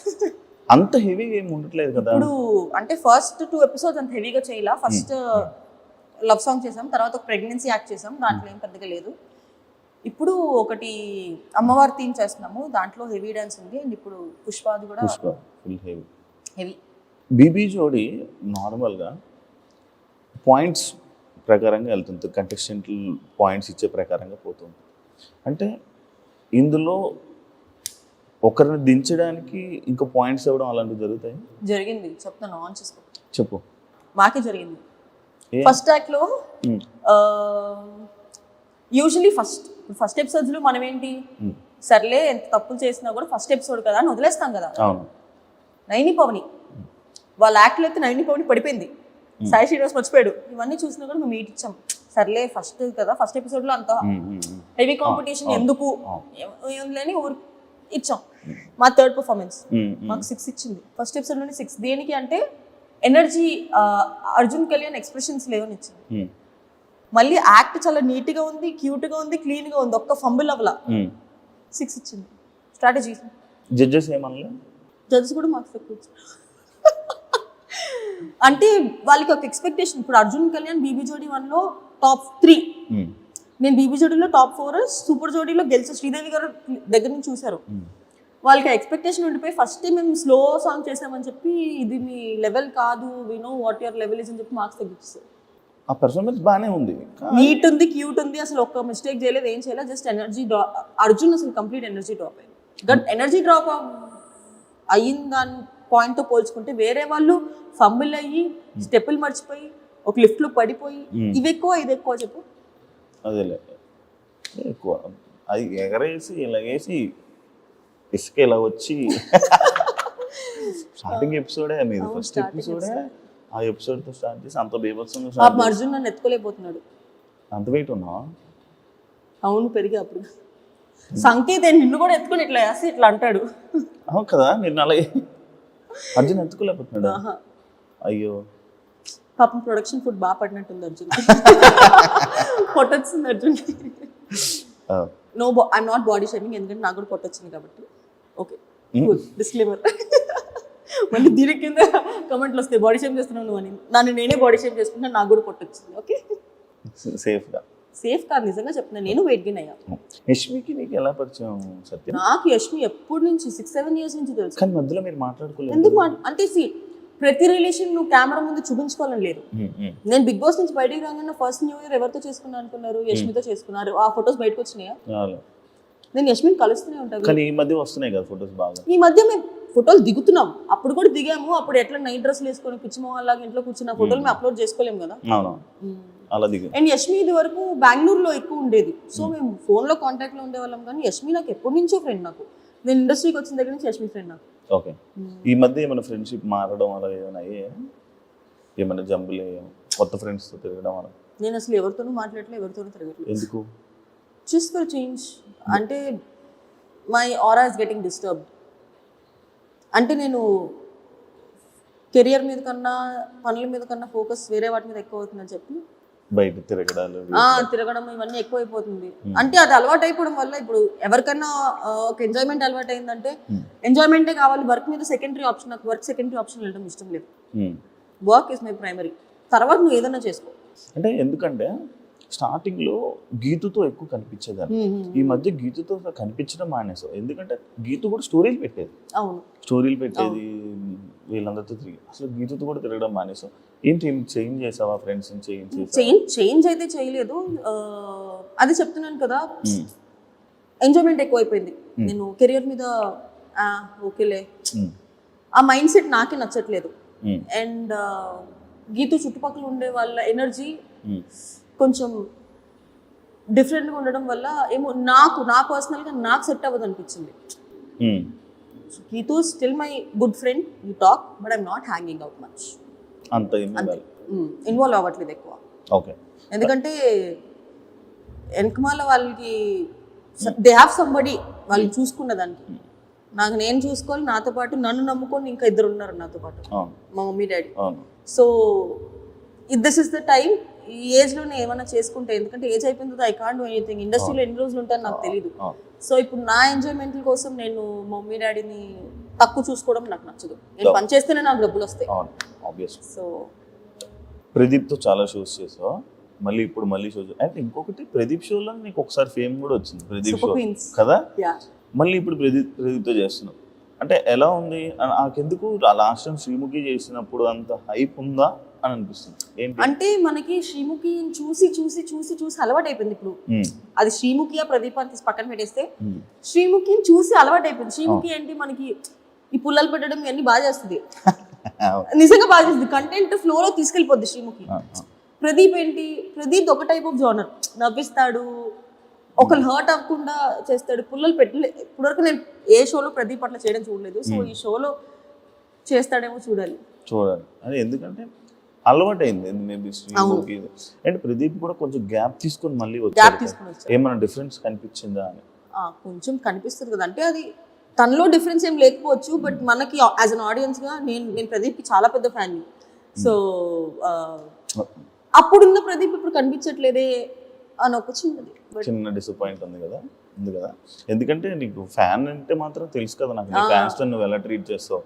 అంత హెవీగా ఏమి ఉండట్లేదు కదా ఇప్పుడు. అంటే ఫస్ట్ 2 ఎపిసోడ్స్ అంత హెవీగా చేయాల. ఫస్ట్ లవ్ సాంగ్ చేసాం, తర్వాత ఒక ప్రెగ్నెన్సీ యాక్ట్ చేసాం, దాంట్లో ఏం పెద్దగా లేదు. ఇప్పుడు ఒకటి అమ్మవారి థీమ్ చేస్తున్నాము, దాంట్లో హెవీ డాన్స్ ఉంది. అండ్ ఇప్పుడు పుష్పాది కూడా ఫుల్ హెవీ. బీబీ జోడీ నార్మల్గా పాయింట్స్ ప్రకారంగా వెళ్తుంది, కంటెస్టెంట్లు పాయింట్స్ ఇచ్చే ప్రకారంగా పోతుంది. అంటే ఇందులో ఒకరిని దించడానికి ఇంకా పాయింట్స్ ఇవ్వడం అలాంటివి జరుగుతాయి? జరిగింది, చెప్తాను, ఆన్ చేసుకో. చెప్పు. మాకే జరిగింది. ఫస్ట్ యాక్ట్లో యూజువలీ ఫస్ట్ ఎపిసోడ్స్లో మనం ఏంటి, సర్లే ఎంత తప్పులు చేసినా కూడా ఫస్ట్ ఎపిసోడ్ కదా అని వదిలేస్తాం కదా. నైని పవని వాళ్ళ యాక్ట్లో అయితే నైని పవని పడిపోయింది, సాయి శ్రీనివాస్ మర్చిపోయాడు. ఇవన్నీ చూసినా కూడా మేము మీట్ ఇచ్చాం, సర్లే ఫస్ట్ కదా, ఫస్ట్ ఎపిసోడ్లో అంత హెవీ కాంపిటీషన్ ఎందుకు లేని ఇచ్చాం. మా థర్డ్ పర్ఫార్మెన్స్ మాకు 6 ఇచ్చింది. ఫస్ట్ ఎపిసోడ్లోనే 6. దేనికి అంటే ఎనర్జీ, అర్జున్ కళ్యాణ్ ఎక్స్ప్రెషన్స్ లేవని ఇచ్చింది. మళ్ళీ యాక్ట్ చాలా నీట్గా ఉంది, క్యూట్గా ఉంది, క్లీన్గా ఉంది, ఒక్క ఫంబుల్ అవ్వలా. 6 ఇచ్చింది. స్ట్రాటజీ. జడ్జెస్ ఏమన్నా? జడ్జెస్ కూడా మాకు తక్కువ ఇచ్చారు. అంటే వాళ్ళకి ఒక ఎక్స్పెక్టేషన్. ఇప్పుడు అర్జున్ కళ్యాణ్ బీబీ జోడీ 1లో టాప్ 3, నేను బీబీ జోడీలో టాప్ 4, సూపర్ జోడీలో గెలిచి శ్రీదేవి గారు దగ్గర నుంచి చూశారు. వాళ్ళకి ఎక్స్పెక్టేషన్ ఉండిపోయి ఫస్ట్ మేము స్లో సాంగ్ చేసామని చెప్పి ఇది మీ లెవెల్ కాదు, we know what your level is అని చెప్పి మార్క్స్ తగ్గిస్తారు. ఆ పర్ఫార్మెన్స్ బాగానే ఉంది, నీట్ ఉంది, క్యూట్ ఉంది, అసలు ఒక్క మిస్టేక్ చేయలేదు, ఏం చేయలేదు, జస్ట్ ఎనర్జీ డ్రాప్. అర్జున్ అసలు కంప్లీట్ ఎనర్జీ డ్రాప్ అయింది. బట్ ఎనర్జీ డ్రాప్ అయిన దాని పాయింట్తో పోల్చుకుంటే వేరే వాళ్ళు ఫంబుల్ అయ్యి స్టెప్పులు మర్చిపోయి ఒక లిఫ్ట్లో పడిపోయి ఇవి ఎక్కువ ఇది ఎక్కువ చెప్పు. అదేలే ఎక్కువ అది ఎగరేసి ఇలాగేసి ఇసుక ఇలా వచ్చి స్టార్టింగ్ ఎపిసోడే మీది, ఫస్ట్ ఎపిసోడే ఆ ఎపిసోడ్తో స్టార్ట్ చేసి అంత బీభత్సంగా అర్జున్ నన్ను ఎత్తుకోలేకపోతున్నాడు. అంత వెయిట్ ఉన్నావా? అవును, పెరిగి అప్పుడు సంకేత్ నిన్ను కూడా ఎత్తుకుని ఇట్లా వేసి ఇట్లా అంటాడు. అవును కదా, నిన్ను అలాగే అర్జున్ ఎత్తుకోలేకపోతున్నాడు. అయ్యో పాపం ప్రొడక్షన్ ఫుడ్ బాగా పడినట్టుంది అర్జున్. పొట్టొచ్చింది Arjun. No, I'm not body shaming, ఎందుకంటే నాకు కూడా పొట్టొచ్చింది కాబట్టి. Okay, disclaimer. మళ్ళీ దీని కింద కమెంట్లు వస్తాయి, బాడీ షేమ్ చేస్తున్నావు నువ్వు అని. నన్ను నేనే బాడీ షేమ్ చేసుకుంటా, నాకు కూడా పొట్టొచ్చింది. ఓకే, సేఫ్గా. సేఫ్ కాదు, నిజంగా చెప్తున్నా, నేను వెయిట్ గెయిన్ అయ్యా. యష్మికి నీకు ఎలా పరిచయం సత్యం? నాకు యష్మి ఎప్పటి నుంచి 6-7 years నుంచి తెలుసు. కానీ మధ్యలో మీరు మాట్లాడుకోలేదు ఎందుకు? అంటే ప్రతి రిలేషన్ నువ్వు కెమెరా ముందు చూపించుకోవాలని లేదు. నేను బిగ్ బాస్ నుంచి బయటకు రాగానే ఫస్ట్ న్యూ ఇయర్ ఎవరితో చేసుకున్నా అనుకున్నారు? యష్మితో చేసుకున్నారు. ఆ ఫొటోస్ బయటకు వచ్చినాయా? నేను యష్మిని కలుస్తూనే ఉంటాను. కానీ ఈ మధ్య వస్తున్నాయి కదా ఫొటోస్ బాగా. ఈ మధ్య మేము ఫోటోలు దిగుతున్నాం, అప్పుడు కూడా దిగాము. అప్పుడు ఎట్లా నైట్ డ్రెస్లు వేసుకొని పిచ్చి మొహల్లాగా ఇంట్లో కూర్చున్న ఫోటోలు మేము అప్లోడ్ చేసుకోలేము కదా. అలా దిగు. అండ్ యష్మి ఇది వరకు బెంగళూరులో ఎక్కువ ఉండేది, సో మేము ఫోన్లో కాంటాక్ట్లో ఉండేవాళ్ళం. కానీ యష్మి నాకు ఎప్పటి నుంచో ఫ్రెండ్. నాకు నేను ఇండస్ట్రీకి వచ్చిన దగ్గర నుంచి యష్మి ఫ్రెండ్ నాకు. ఓకే, ఈ మధ్య ఏమైనా ఫ్రెండ్షిప్ మారడం అలా ఏమైనా ఏమైనా జంబులు కొత్త ఫ్రెండ్స్తో తిరగడం అలా? నేను అసలు ఎవరితోనూ మాట్లాడలేదు, ఎవరితోనూ తిరగట్లేదు. ఎందుకు? Just for change. అంటే my aura is getting disturbed. అంటే నేను కెరియర్ మీద కన్నా పనుల మీద కన్నా ఫోకస్ వేరే వాటి మీద ఎక్కువ అవుతుందని చెప్పి బయట తిరగడాలు తిరగడం ఇవన్నీ ఎక్కువ అయిపోతుంది. అంటే అది అలవాటు అయిపోవడం వల్ల ఇప్పుడు ఎవరికన్నా ఒక ఎంజాయ్మెంట్ అలవాటు అయిందంటే ఎంజాయ్మెంటే కావాలి, వర్క్ మీద సెకండరీ ఆప్షన్. నాకు వర్క్ సెకండరీ ఆప్షన్ వెళ్ళడం ఇష్టం లేదు. వర్క్ ఇస్ మై ప్రైమరీ, తర్వాత నువ్వు ఏదైనా చేసుకో. అంటే ఎందుకంటే స్టార్టింగ్లో గీతుతో ఎక్కువ కనిపించేదాన్ని, ఈ మధ్య గీతుతో కనిపించడం మానేసావు. ఎందుకంటే గీతు కూడా స్టోరీలు పెట్టేది. అవును, స్టోరీలు పెట్టేది, వీళ్ళందరితో తిరిగి. అసలు గీతుతో కూడా తిరగడం మానేసావు. ఏంటి చేంజ్ చేసావా? ఫ్రెండ్స్ చేంజ్ అయితే చేయలేదు. అది చెప్తున్నాను కదా, ఎంజాయ్మెంట్ ఎక్కువైపోయింది. నేను కెరియర్ మీద ఓకేలే, ఆ మైండ్ సెట్ నాకే నచ్చట్లేదు. అండ్ గీతు చుట్టుపక్కల ఉండే వాళ్ళ ఎనర్జీ కొంచెం డిఫరెంట్గా ఉండడం వల్ల ఏమో నా పర్సనల్గా నాకు సెట్ అవ్వదు అనిపించింది. Geetu still my good friend, you talk, but I'm not hanging out much. అంతే ఇన్వాల్వ్ అవ్వట్లేదు ఎక్కువ. ఓకే, ఎందుకంటే వెనకమాల వాళ్ళకి దే హ్యావ్ సంబడి వాళ్ళు చూసుకున్న దానికి. నాకు నేను చూసుకోవాలి, నాతో పాటు నన్ను నమ్ముకొని ఇంకా 2 ఉన్నారు నాతో పాటు, మా mummy daddy. So this is the time. ఈ ఏజ్లోనే ఏమైనా చేసుకుంటే, ఎందుకంటే ఏజ్ అయిపోయింది, ఐ కాంట్ డూ ఎనీథింగ్. ఇండస్ట్రీలో ఎన్ని రోజులు ఉంటాను నాకు తెలియదు. సో ఇప్పుడు నా ఎంజాయ్మెంట్ కోసం నేను మమ్మీ డాడీని తక్కువ చూసుకోవడం నాకు నచ్చదు. నేను పని చేస్తేనే నాకు డబ్బులు వస్తాయి. సో ప్రదీప్తో చాలా షోస్ చేసావు, మళ్ళీ ఇప్పుడు మళ్ళీ షోస్. అంటే ఇంకొకటి, ప్రదీప్ షోలో నీకు ఒకసారి ఫేమ్ కూడా వచ్చింది, ప్రదీప్ షో కదా. మళ్ళీ ఇప్పుడు ప్రదీప్తో చేస్తున్నావు. అంటే ఎలా ఉంది? నాకెందుకు లాస్ట్ టైం శ్రీముఖి చేసినప్పుడు అంత హైప్ ఉందా అని అనిపిస్తుంది. ఏంటి అంటే మనకి శ్రీముఖి చూసి చూసి చూసి చూసి అలవాటు అయిపోయింది. ఇప్పుడు అది శ్రీముఖియా ప్రదీప్ అని పక్కన పెట్టేస్తే శ్రీముఖిని చూసి అలవాటు అయిపోయింది. శ్రీముఖి ఏంటి మనకి ఈ పుల్లలు పెట్టడం ఇవన్నీ బాగా చేస్తుంది, నిజంగా బాగా చేస్తుంది. కంటెంట్ ఫ్లోలో తీసుకెళ్ళిపోద్ది శ్రీముఖి. ప్రదీప్ ఏంటి, ప్రదీప్ ఒక టైప్ ఆఫ్ జోనర్, నవ్విస్తాడు, ఒకళ్ళు హర్ట్ అవ్వకుండా చేస్తాడు. పుల్లలు పెట్టలే ఇప్పటివరకు నేను ఏ షోలో ప్రదీప్ అట్లా చేయడం చూడలేదు. సో ఈ షోలో చేస్తాడేమో చూడాలి. అది ఎందుకంటే అలవాటు అయింది మేబీ శ్రీముఖి. అండ్ ప్రదీప్ కూడా కొంచెం గ్యాప్ తీసుకొని మళ్ళీ వచ్చాడు. ఏమైనా డిఫరెన్స్ కనిపించిందా అని? కొంచెం కనిపిస్తుంది కదా. అంటే అది తనలో డిఫరెన్స్ ఏం లేకపోవచ్చు, బట్ మనకి యాజ్ అన్ ఆడియన్స్గా నేను ప్రదీప్కి చాలా పెద్ద ఫ్యాన్ని. సో అప్పుడున్న ప్రదీప్ ఇప్పుడు కనిపించట్లేదే అని ఒక చిన్న డిసప్పాయింట్ ఉంది కదా. ఎందుకంటే నీకు ఫ్యాన్ అంటే మాత్రం తెలుసు కదా నాకు, నీ ఫ్యాన్స్ నువ్వు ఎలా ట్రీట్ చేస్తావు.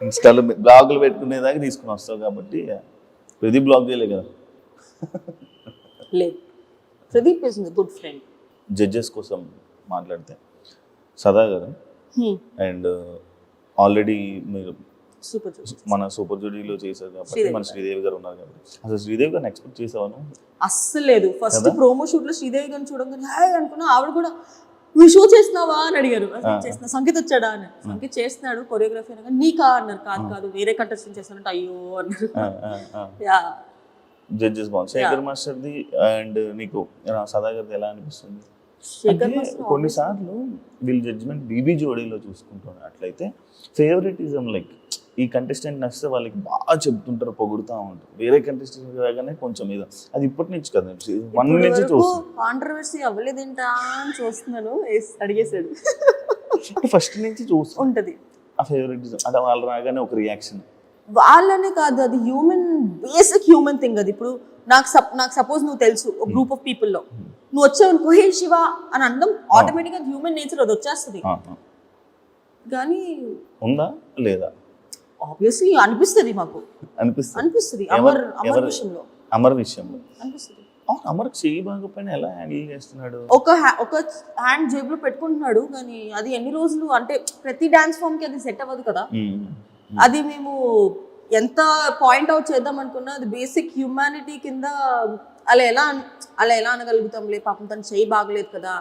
ఇన్స్టాలో బ్లాగులు పెట్టుకునేదాకా తీసుకుని వస్తావు కాబట్టి ప్రదీప్ బ్లాగ్ చేయలే కదా. లేదు, Pradeep is good friend. Judges కోసం మాట్లాడితే సదా గారు అండ్ ఆల్రెడీ మీరు మన సూపర్ జోడీలో చేశారు కాబట్టి మన శ్రీదేవి గారు ఉన్నారు కాబట్టి అసలు శ్రీదేవి గారిని ఎక్స్పెక్ట్ చేసావాను? అస్సలు లేదు. ఫస్ట్ ప్రోమో షూట్ లో శ్రీదేవి గారిని చూడగానే హాయ్ అనుకున్నా. ఆవిడ కూడా నువ్వు షో చేస్తున్నావా అని అడిగారు. చేస్తున్నా. సంగీత్ వచ్చాడా అని. సంగీత్ చేస్తున్నాడు కొరియోగ్రఫీ అనగా నీకా అన్నారు. కాదు వేరే కంటెస్టెంట్ చేస్తానంటే అయ్యో అన్నారు. జడ్జెస్ బాగుంది. శేఖర్ మాస్టర్ది అండ్ నీకు సదా గారిది ఎలా అనిపిస్తుంది? కొన్నిసార్లు వీళ్ళ జడ్జిమెంట్ బీబీ జోడీలో చూసుకుంటాను అట్లయితే ఫేవరెటిజం, లైక్ ఈ కంటెస్టెంట్ నచ్చితే వాళ్ళకి బాగా చెప్తుంటారు, పొగుడుతూ ఉంటారు. వేరే కంటెస్టెంట్ రాగానే కొంచెం మీద అది ఇప్పటి నుంచి కదా, 1 నుంచి చూస్తాను. కాంట్రవర్సీ అవ్వలేదేంటా అని చూస్తున్నాను. అడిగేసాడు. ఫస్ట్ నుంచి చూస్తూ ఉంటది ఆ ఫేవరెటిజం. అంటే వాళ్ళు రాగానే ఒక రియాక్షన్. వాళ్ళనే కాదు, అది బేసిక్ హ్యూమన్ థింగ్. అది ఇప్పుడు నాకు సపోజ్ నువ్వు తెలుసు ఒక గ్రూప్ ఆఫ్ పీపుల్లో నువ్వు వచ్చావు అనుకో హే శివ అని అందం ఆటోమేటిక్గా హ్యూమన్ నేచర్ అది వచ్చేస్తుంది. కానీ ఉందా లేదా? ఆబ్వియస్లీ అనిపిస్తుంది మాకు. అనిపిస్తుంది అమర్ విషయంలో అనిపిస్తుంది. అమర్కి చెయ్యి బాగోపోయినా ఎలా హ్యాండిల్ చేస్తున్నాడు? ఒక హ్యాండ్ జేబులో పెట్టుకుంటున్నాడు, కానీ అది ఎన్ని రోజులు అంటే ప్రతి డాన్స్ ఫామ్ కి అది సెట్ అవ్వదు కదా. అది మేము ఎంత పాయింట్ అవుట్ చేద్దాం అనుకున్నా అది బేసిక్ హ్యూమానిటీ కింద అలా ఎలా అనగలుగుతాంలే, పాపం తను చెయ్యి బాగలేదు కదా.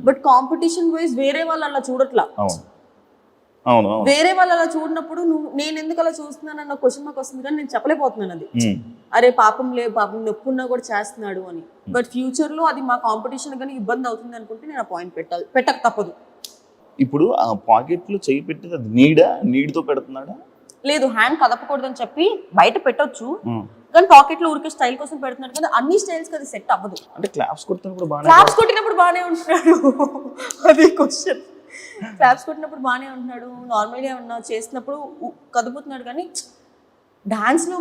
బట్ కాంపిటీషన్ వైజ్ వేరే వాళ్ళు అలా చూడట్లా. వేరే వాళ్ళు అలా చూడనప్పుడు నేను ఎందుకు అలా చూస్తున్నానన్న క్వశ్చన్ మార్క్ వస్తుంది, కానీ నేను చెప్పలేకపోతున్నాను అది. అరే పాపం నొప్పి ఉన్నా కూడా చేస్తున్నాడు అని. బట్ ఫ్యూచర్ లో అది మా కాంపిటీషన్ కానీ ఇబ్బంది అవుతుంది అనుకుంటే నేను ఆ పాయింట్ పెట్టక తప్పదు. ఇప్పుడు ఆ పాకెట్ లో చెయ్యి పెట్టేది అది నీడ్తో పెడుతున్నాడా? లేదు, హ్యాండ్ కదపకూడదని చెప్పి బయట పెట్టొచ్చు, కానీ పాకెట్ లో ఊరికే స్టైల్ కోసం పెడుతున్నాడు కదా. అన్ని స్టైల్స్ కి అది సెట్ అవ్వదు. అంటే క్లాప్స్ కొట్టినప్పుడు బాగానే ఉంటున్నాడు. అది క్వశ్చన్. క్లాప్స్ కొట్టినప్పుడు బాగానే ఉంటున్నాడు, నార్మల్గా ఉన్నా చేసినప్పుడు కదుపుతున్నాడు. కానీ డాన్స్ లో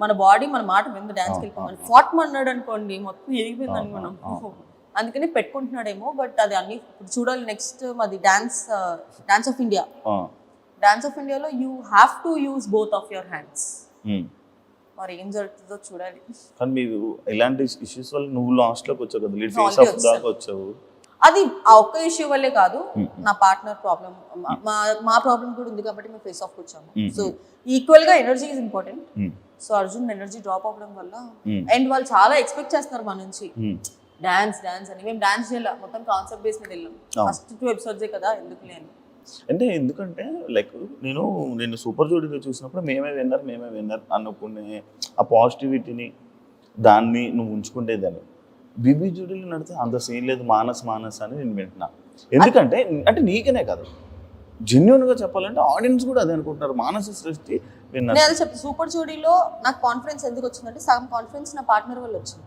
మన బాడీ మన మాట విందు డాన్స్కి వెళ్ళిపోమని ఫాట్ అన్నాడు అనుకోండి మొత్తం ఎగిపోయిందని మనం. అందుకని పెట్టుకుంటున్నాడేమో. బట్ అది అన్ని చూడాలి. నెక్స్ట్ మాది dance of India. Dance of ఇండియాలో you have to use both of your hands. మరి ఏం జరుగుతుందో చూడాలి. కానీ మీరు ఇలాంటి ఇష్యూస్ వల్ల నువ్వు లాస్ట్ లోకి వచ్చావు కదా, లీడ్ ఫేస్ ఆఫ్ దాకా వచ్చావు. అది ఆ ఒక్క ఇష్యూ వల్లే కాదు, నా పార్ట్నర్ ప్రాబ్లం, మా ప్రాబ్లం కూడా ఉంది కాబట్టి మేము ఫేస్ ఆఫ్ వచ్చాము. సో ఈక్వల్ గా energy is important. So Arjun energy drop అవ్వడం వల్ల అండ్ వాళ్ళు చాలా ఎక్స్పెక్ట్ చేస్తున్నారు మన నుంచి డాన్స్ అని. మేము డాన్స్ చేయాలి, మొత్తం కాన్సెప్ట్ బేస్ మీద వెళ్ళాం. ఫస్ట్ 2 ఎపిసోడ్సే కదా, ఎందుకు లేని. అంటే ఎందుకంటే లైక్ నేను సూపర్ జోడీలో చూసినప్పుడు మేమే విన్నర్ అనుకునే ఆ పాజిటివిటీని దాన్ని నువ్వు ఉంచుకుంటేదాన్ని. బీబీ జోడీలో నడితే అంత సీన్ లేదు, మానస్ అని నేను వింటున్నా. ఎందుకంటే అంటే నీకనే కాదు, జెన్యున్గా చెప్పాలంటే ఆడియన్స్ కూడా అదే అనుకుంటున్నారు. మానస సృష్టి విన్నారు. నేను చెప్తాను, సూపర్ జోడీలో నాకు కాన్ఫిడెన్స్ ఎందుకు వచ్చిందంటే సగం కాన్ఫిడెన్స్ నా పార్ట్నర్ వల్ల వచ్చింది.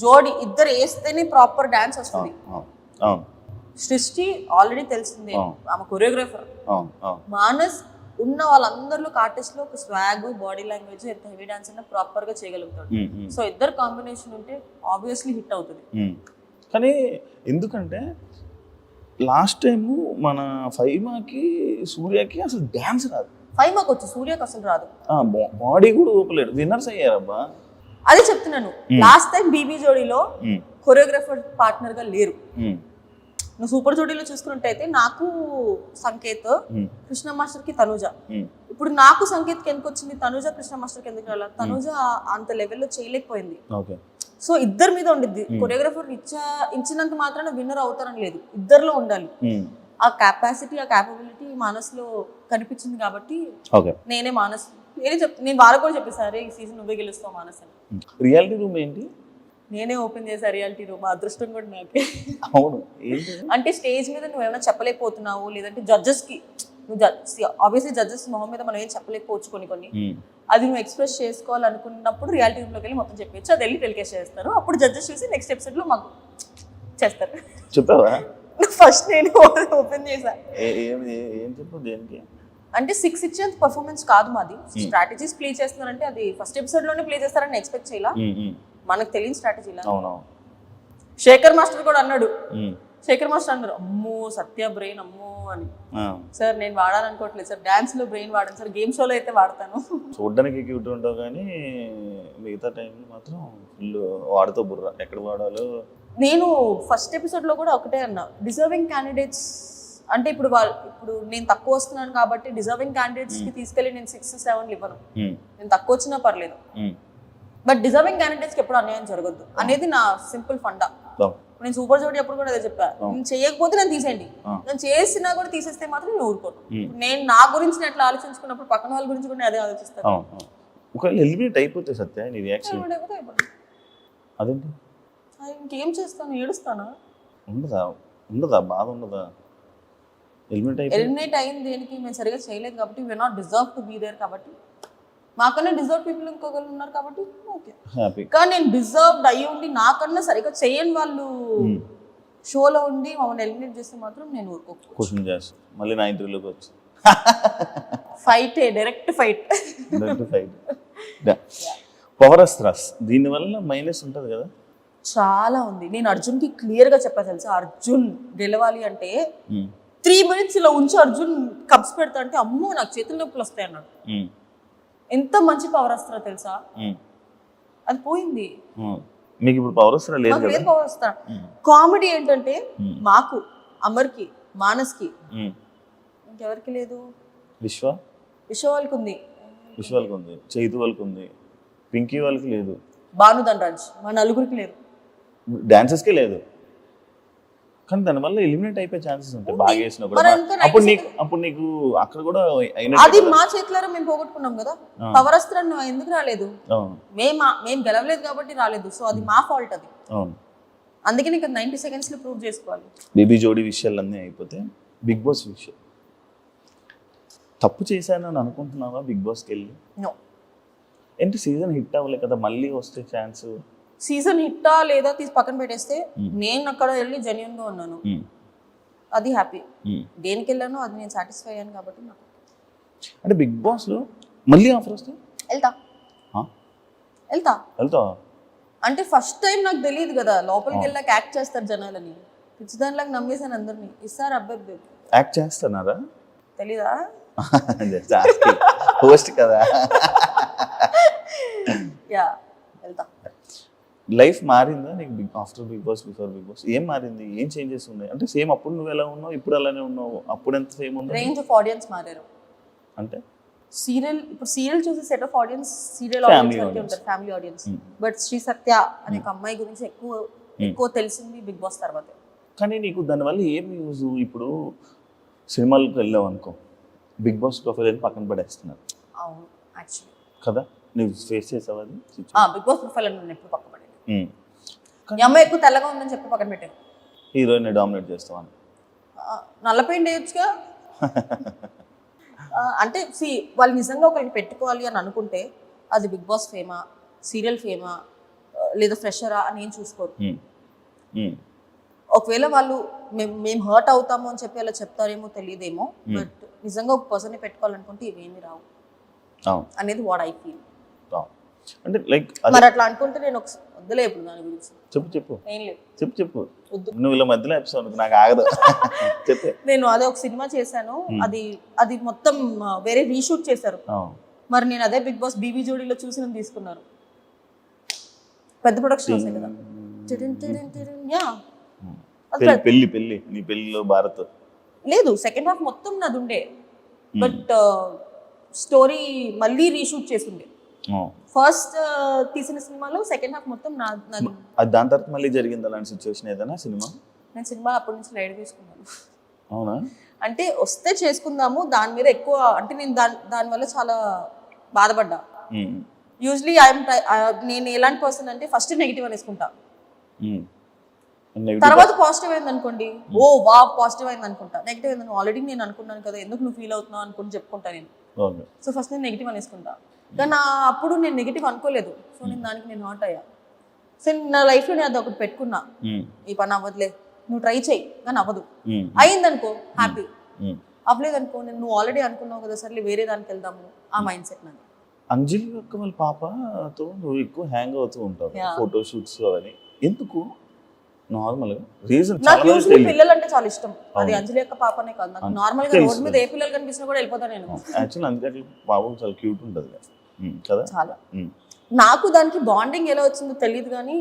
జోడీ ఇద్దరు వేస్తేనే ప్రాపర్ డాన్స్ వస్తుంది. సృష్టి ఆల్రెడీ తెలిసిందే, ఆమె కొరియోగ్రాఫర్. మానస్ ఉన్న వాళ్ళందరిలో ఆర్టిస్ట్ లో ఒక స్వాగ్, బాడీ లాంగ్వేజ్, ఎంత హెవీ డాన్స్ అన్నా ప్రాపర్ గా చేయగలుగుతాడు. సో ఇద్దరు కాంబినేషన్ ఉంటే ఆబ్వియస్లీ హిట్ అవుతుంది. కానీ ఎందుకంటే లాస్ట్ టైం మన ఫైమాకి సూర్యకి అసలు డాన్స్ రాదు. ఫైమాకి వచ్చు, సూర్యకి అసలు రాదు. బాడీ కూడా ఊపలేడు. విన్నర్స్ అయ్యారబ్బా. అదే చెప్తున్నాను, లాస్ట్ టైం బీబీ జోడీలో కొరియోగ్రాఫర్ పార్ట్నర్ గా లేరు. నువ్వు సూపర్ జోడీలో చూసుకున్నట్టయితే నాకు సంకేత్, కృష్ణ మాస్టర్ కి తనుజ. ఇప్పుడు నాకు సంకేత్ కి ఎందుకు వచ్చింది, తనుజ కృష్ణ మాస్టర్ కి ఎందుకు రాలేదు? తనుజ అంత లెవెల్లో చేయలేకపోయింది. సో ఇద్దరి మీద ఉండిద్ది. కొరియోగ్రాఫర్ ఇచ్చినంత మాత్రాన విన్నర్ అవుతారని లేదు, ఇద్దరిలో ఉండాలి. ఆ కెపాసిటీ, ఆ క్యాపబిలిటీ మానస్లో కనిపించింది కాబట్టి నేనే నేను వాళ్ళకు కూడా చెప్పేసారు ఈ సీజన్ నువ్వే గెలుస్తావు మానస్ అని. రియాలిటీ రూమ్ ఏంటి? నేనే ఓపెన్ చేసా రియాలిటీ రూమ్. అదృష్టం కూడా నాకే. అవును. అంటే స్టేజ్ మీద నువ్వు ఏమైనా చెప్పలేకపోతున్నావు, లేదంటే జడ్జెస్ కి ఆబ్వియస్లీ జడ్జెస్ మొహం మీద మనం ఏం చెప్పలేకపోవచ్చు కొన్ని అది నువ్వు ఎక్స్ప్రెస్ చేసుకోవాలనుకున్నప్పుడు రియాలిటీ రూమ్ లోకి వెళ్ళి మొత్తం చెప్పచ్చు. అది వెళ్ళి టెలికాస్ట్ చేస్తారు. అప్పుడు జడ్జెస్ చూసి నెక్స్ట్ ఎపిసోడ్ లో మాకు చేస్తారు. చెప్పావా? ఫస్ట్ నేను ఓపెన్ చేశా. ఏం చెప్పు దేనికి? అంటే 6 ఇచ్చేంత పర్ఫార్మెన్స్ కాదు మాది. స్ట్రాటజీస్ ప్లే చేస్తున్నారంటే అది ఫస్ట్ ఎపిసోడ్ లోనే ప్లే చేస్తారని ఎక్స్పెక్ట్ చేయాల. మనకు తెలియని స్ట్రాటజీలా. అవునవును. శేఖర్ మాస్టర్ కూడా అన్నాడు. శేఖర్ మాస్టర్ అన్నారు, అమ్మో సత్య బ్రెయిన్ అమ్మో అని. సార్ నేను వాడాలనుకోవట్లేదు సార్, డాన్స్ లో బ్రెయిన్ వాడాను సార్, గేమ్ షోలో అయితే వాడతాను. చూడడానికి క్యూట్ ఉంటావు కానీ మిగతా టైంలో మాత్రం ఫుల్ వాడుతూ బుర్ర ఎక్కడ వాడాలో. నేను ఫస్ట్ ఎపిసోడ్ లో కూడా ఒకటే అన్నా, డిజర్వింగ్ క్యాండిడేట్స్ అంటే ఇప్పుడు నేను తక్కువ వస్తున్నాను కాబట్టి డిజర్వింగ్ క్యాండిడేట్స్ కి తీసుకెళ్లి నేను 6-7 ఇవ్వను. నేను తక్కువ వచ్చినా పర్లేదు, బట్ డిజర్వింగ్ క్యాండిడేట్స్ కి ఎప్పుడు అన్యాయం జరగద్దు అనేది నా సింపుల్ ఫండా. నేను సూపర్ జోడి అప్పుడు కూడా అదే చెప్పా, నేను చేయకపోతే నేను తీసేయండి, నేను చేసినా కూడా తీసేస్తే మాత్రం నేను ఊరుకోను. నేను నా గురించి నేను ఎట్లా ఆలోచించుకున్నప్పుడు పక్కన వాళ్ళ గురించి కూడా నేను అదే ఆలోచిస్తాను. ఒకవేళ ఎలిమినేట్ అయిపోతే సత్య నీ రియాక్షన్ అదేంటి? ఇంకేం చేస్తాను, ఏడుస్తానా? ఉండదా బాధ ఉండదా? ఎలిమినేట్ అయింది దేనికి, మేము సరిగా చేయలేదు కాబట్టి, we are not deserve to be there కాబట్టి, మాకన్నా డిజర్వ్ పీపుల్ ఇంకొకరు ఉన్నారు కాబట్టి ఓకే. కానీ నేను డిజర్వ్డ్ అయ్యి ఉండి నాకన్నా సరిగ్గా చేయని వాళ్ళు షోలో ఉండి మమ్మల్ని ఎలిమినేట్ చేస్తే మాత్రం నేను ఊరుకోవచ్చు. మళ్ళీ నా ఇంటర్వ్యూలోకి వచ్చి fight, direct fight. Power astras దీనివల్ల మైనస్ ఉంటుంది కదా? చాలా ఉంది. నేను అర్జున్కి క్లియర్గా చెప్పా తెలుసా, అర్జున్ గెలవాలి అంటే 3 minutes ఇలా ఉంచి అర్జున్ కప్స్ పెడతా అంటే అమ్మో నాకు చేతుల నొప్పులు వస్తాయి అన్నాడు. ఎంత మంచి పవర్ అస్త్రా తెలుసా, అది పోయింది. మీకు ఇప్పుడు పవర్ అస్త్రా లేదు కదా? పవర్ అస్త్రా కామెడీ ఏంటంటే మాకు, అమర్కి, మానస్కి, ఇంకెవరికి లేదు. విశ్వ వాళ్ళకి ఉంది, చైతు వాళ్ళకి ఉంది, పింకీ వాళ్ళకి లేదు, భాను ధనరాజ్ మా నలుగురికి లేదు, డాన్సర్స్కే లేదు. కానీ దానివల్ల ఎలిమినేట్ అయిపోయే ఛాన్సెస్ ఉంటాయి బాగా వేసినా కూడా. అప్పుడు నీకు అక్కడ కూడా అది మా చేతులారా మేము పోగొట్టుకున్నాం కదా. పవర్ అస్త్రం ఎందుకు రాలేదు, మేము గెలవలేదు కాబట్టి రాలేదు. సో అది మా ఫాల్ట్, అది అందుకే నీకు 90 seconds లో ప్రూవ్ చేసుకోవాలి. బేబీ జోడీ విషయాలన్నీ అయిపోతే బిగ్ బాస్ విషయం తప్పు చేశానని అనుకుంటున్నావా బిగ్ బాస్కి వెళ్ళి? ఏంటి సీజన్ హిట్ అవ్వలే కదా, మళ్ళీ వస్తే ఛాన్స్. సీజన్ హిట్టా లేదా తీసి పక్కన పెట్టేస్తే నేను అక్కడ వెళ్ళి జెన్యూన్ గా ఉన్నాను, అది హ్యాపీ. దేనికి వెళ్ళాను అది నేను సాటిస్ఫై అయ్యాను కాబట్టి నాకు. అంటే బిగ్ బాస్ లో మళ్ళీ ఆఫర్ వస్తే వెళ్తా అంటే ఫస్ట్ టైం నాకు తెలియదు కదా, లోపలికి వెళ్ళాక యాక్ట్ చేస్తారు జనాలని, పిచ్చిదానిలాగా నమ్మేసాను అందరినీ. ఇస్తారు అబ్బాయి యాక్ట్ చేస్తున్నారా తెలీదా? పోస్ట్ కదా. యా వెళ్తా. లైఫ్ మారిందా నీకు after big boss, before big boss? ఏం మారింది, ఏం చేంజెస్ ఉన్నాయి? అంటే సేమ్ అప్పుడు నువ్వు ఎలా ఉన్నావు, ఇప్పుడు అలానే ఉన్నావు, అప్పుడు ఎంత సేమ్ ఉంది? రేంజ్ ఆఫ్ ఆడియన్స్ మారారు. అంటే ఇప్పుడు సీరియల్ చూసే set of audience serial audience అంటే ఉంటారు, ఫ్యామిలీ ఆడియన్స్. బట్ శ్రీ సత్య అనే ఒక అమ్మాయి గురించి ఎక్కువ తెలిసింది బిగ్ బాస్ తర్వాత. కానీ నీకు దానివల్ల ఏం యూజ్? ఇప్పుడు సినిమాలకు వెళ్ళావు అనుకో, బిగ్ బాస్ ప్రొఫైల్ అని పక్కన పడేస్తున్నారు. అవును యాక్చువల్లీ కదా, నువ్వు ఫేస్ చేసావు అది? బిగ్ బాస్ ప్రొఫైల్ అని ఎప్పుడు పక్కన పడేది. ఈ అమ్మాయి ఎక్కువ తెల్లగా ఉందని చెప్పి పక్కన పెట్టారు. హీరోయిన్ డామినేట్ చేస్తావని నల్ల పెయింట్ వేయొచ్చుగా. అంటే వాళ్ళు నిజంగా ఒకరిని పెట్టుకోవాలి అని అనుకుంటే అది బిగ్ బాస్ ఫేమా, సీరియల్ ఫేమా, లేదా ఫ్రెషరా అని ఏం చూసుకోరు. ఒకవేళ వాళ్ళు మేము హర్ట్ అవుతాము అని చెప్పి అలా చెప్తారేమో తెలియదేమో, బట్ నిజంగా ఒక పర్సన్ని పెట్టుకోవాలనుకుంటే ఇవేమీ రావు అనేది వాట్ ఐ ఫీల్. అంటే లైక్ మరి అట్లా అనుకుంటే నేను వద్దులే ఇప్పుడు దాని గురించి. చెప్పు నువ్వు ఇలా మధ్యలో ఎపిసోడ్ నాకు ఆగదు. చెప్పు. నేను అదే ఒక సినిమా చేశాను, అది మొత్తం వేరే రీషూట్ చేశారు. మరి నేను అదే బిగ్ బాస్ బీబీ జోడీలో చూసి నన్ను తీసుకున్నారు. పెద్ద ప్రొడక్షన్ వస్తాయి కదా. పెళ్లి నీ పెళ్లిలో భారత్ లేదు, సెకండ్ హాఫ్ మొత్తం నాది ఉండే, బట్ స్టోరీ మళ్ళీ రీషూట్ చేసిండే. ఫస్ట్ తీసిన సినిమాలో సెకండ్ హాఫ్ మొత్తం నాది. దాని తర్వాత మళ్ళీ జరిగింది అలాంటి సిచ్యువేషన్ ఏదైనా సినిమా? నేను సినిమా అప్పటి నుంచి లైట్ తీసుకున్నాను. అవునా? అంటే వస్తే చేసుకుందాము, దాని మీద ఎక్కువ అంటే నేను దానివల్ల చాలా బాధపడ్డా. యూజువలీ నేను ఎలాంటి పర్సన్ అంటే ఫస్ట్ నెగిటివ్ అనేసుకుంటా, తర్వాత పాజిటివ్ అయింది అనుకోండి, ఓ వా పాజిటివ్ అయింది అనుకుంటా. నెగిటివ్ అయింది ఆల్రెడీ నేను అనుకున్నాను కదా, ఎందుకు నువ్వు ఫీల్ అవుతున్నావు అనుకుని చెప్పుకుంటా నేను. సో ఫస్ట్ నేను నెగిటివ్ అనేసుకుంటా, కానీ అప్పుడు నేను నెగిటివ్ అనుకోలేదు. సో నేను దానికి హర్ట్ అయ్యా. సో నా లైఫ్లో నేను అది ఒకటి పెట్టుకున్నా, ఈ పని అవ్వదులే నువ్వు ట్రై చేయి కానీ అవ్వదు. అయిందనుకో హ్యాపీ, అవ్వలేదనుకో నువ్వు ఆల్రెడీ అనుకున్నావు కదా సర్లే వేరే దానికి వెళ్దాము, ఆ మైండ్ సెట్ నాది. అంజలి యొక్క వాళ్ళ పాపతో నువ్వు ఎక్కువ హ్యాంగ్ అవుతూ ఉంటావు ఫోటో షూట్స్ అవన్నీ, ఎందుకు? నార్మల్గా రీజన్ నాకు యూజువల్లీ పిల్లలు అంటే చాలా ఇష్టం. అది అంజలి యొక్క పాపనే కాదు, నాకు నార్మల్ గా రోడ్ మీద ఏ పిల్లలు కనిపించినా కూడా వెళ్ళిపోతాను నేను. యాక్చువల్లీ అందుకే పాపం చాలా క్యూట్ ఉంటుంది కదా చాలా. నాకు దానికి బాండింగ్ ఎలా వచ్చిందో తెలియదు కానీ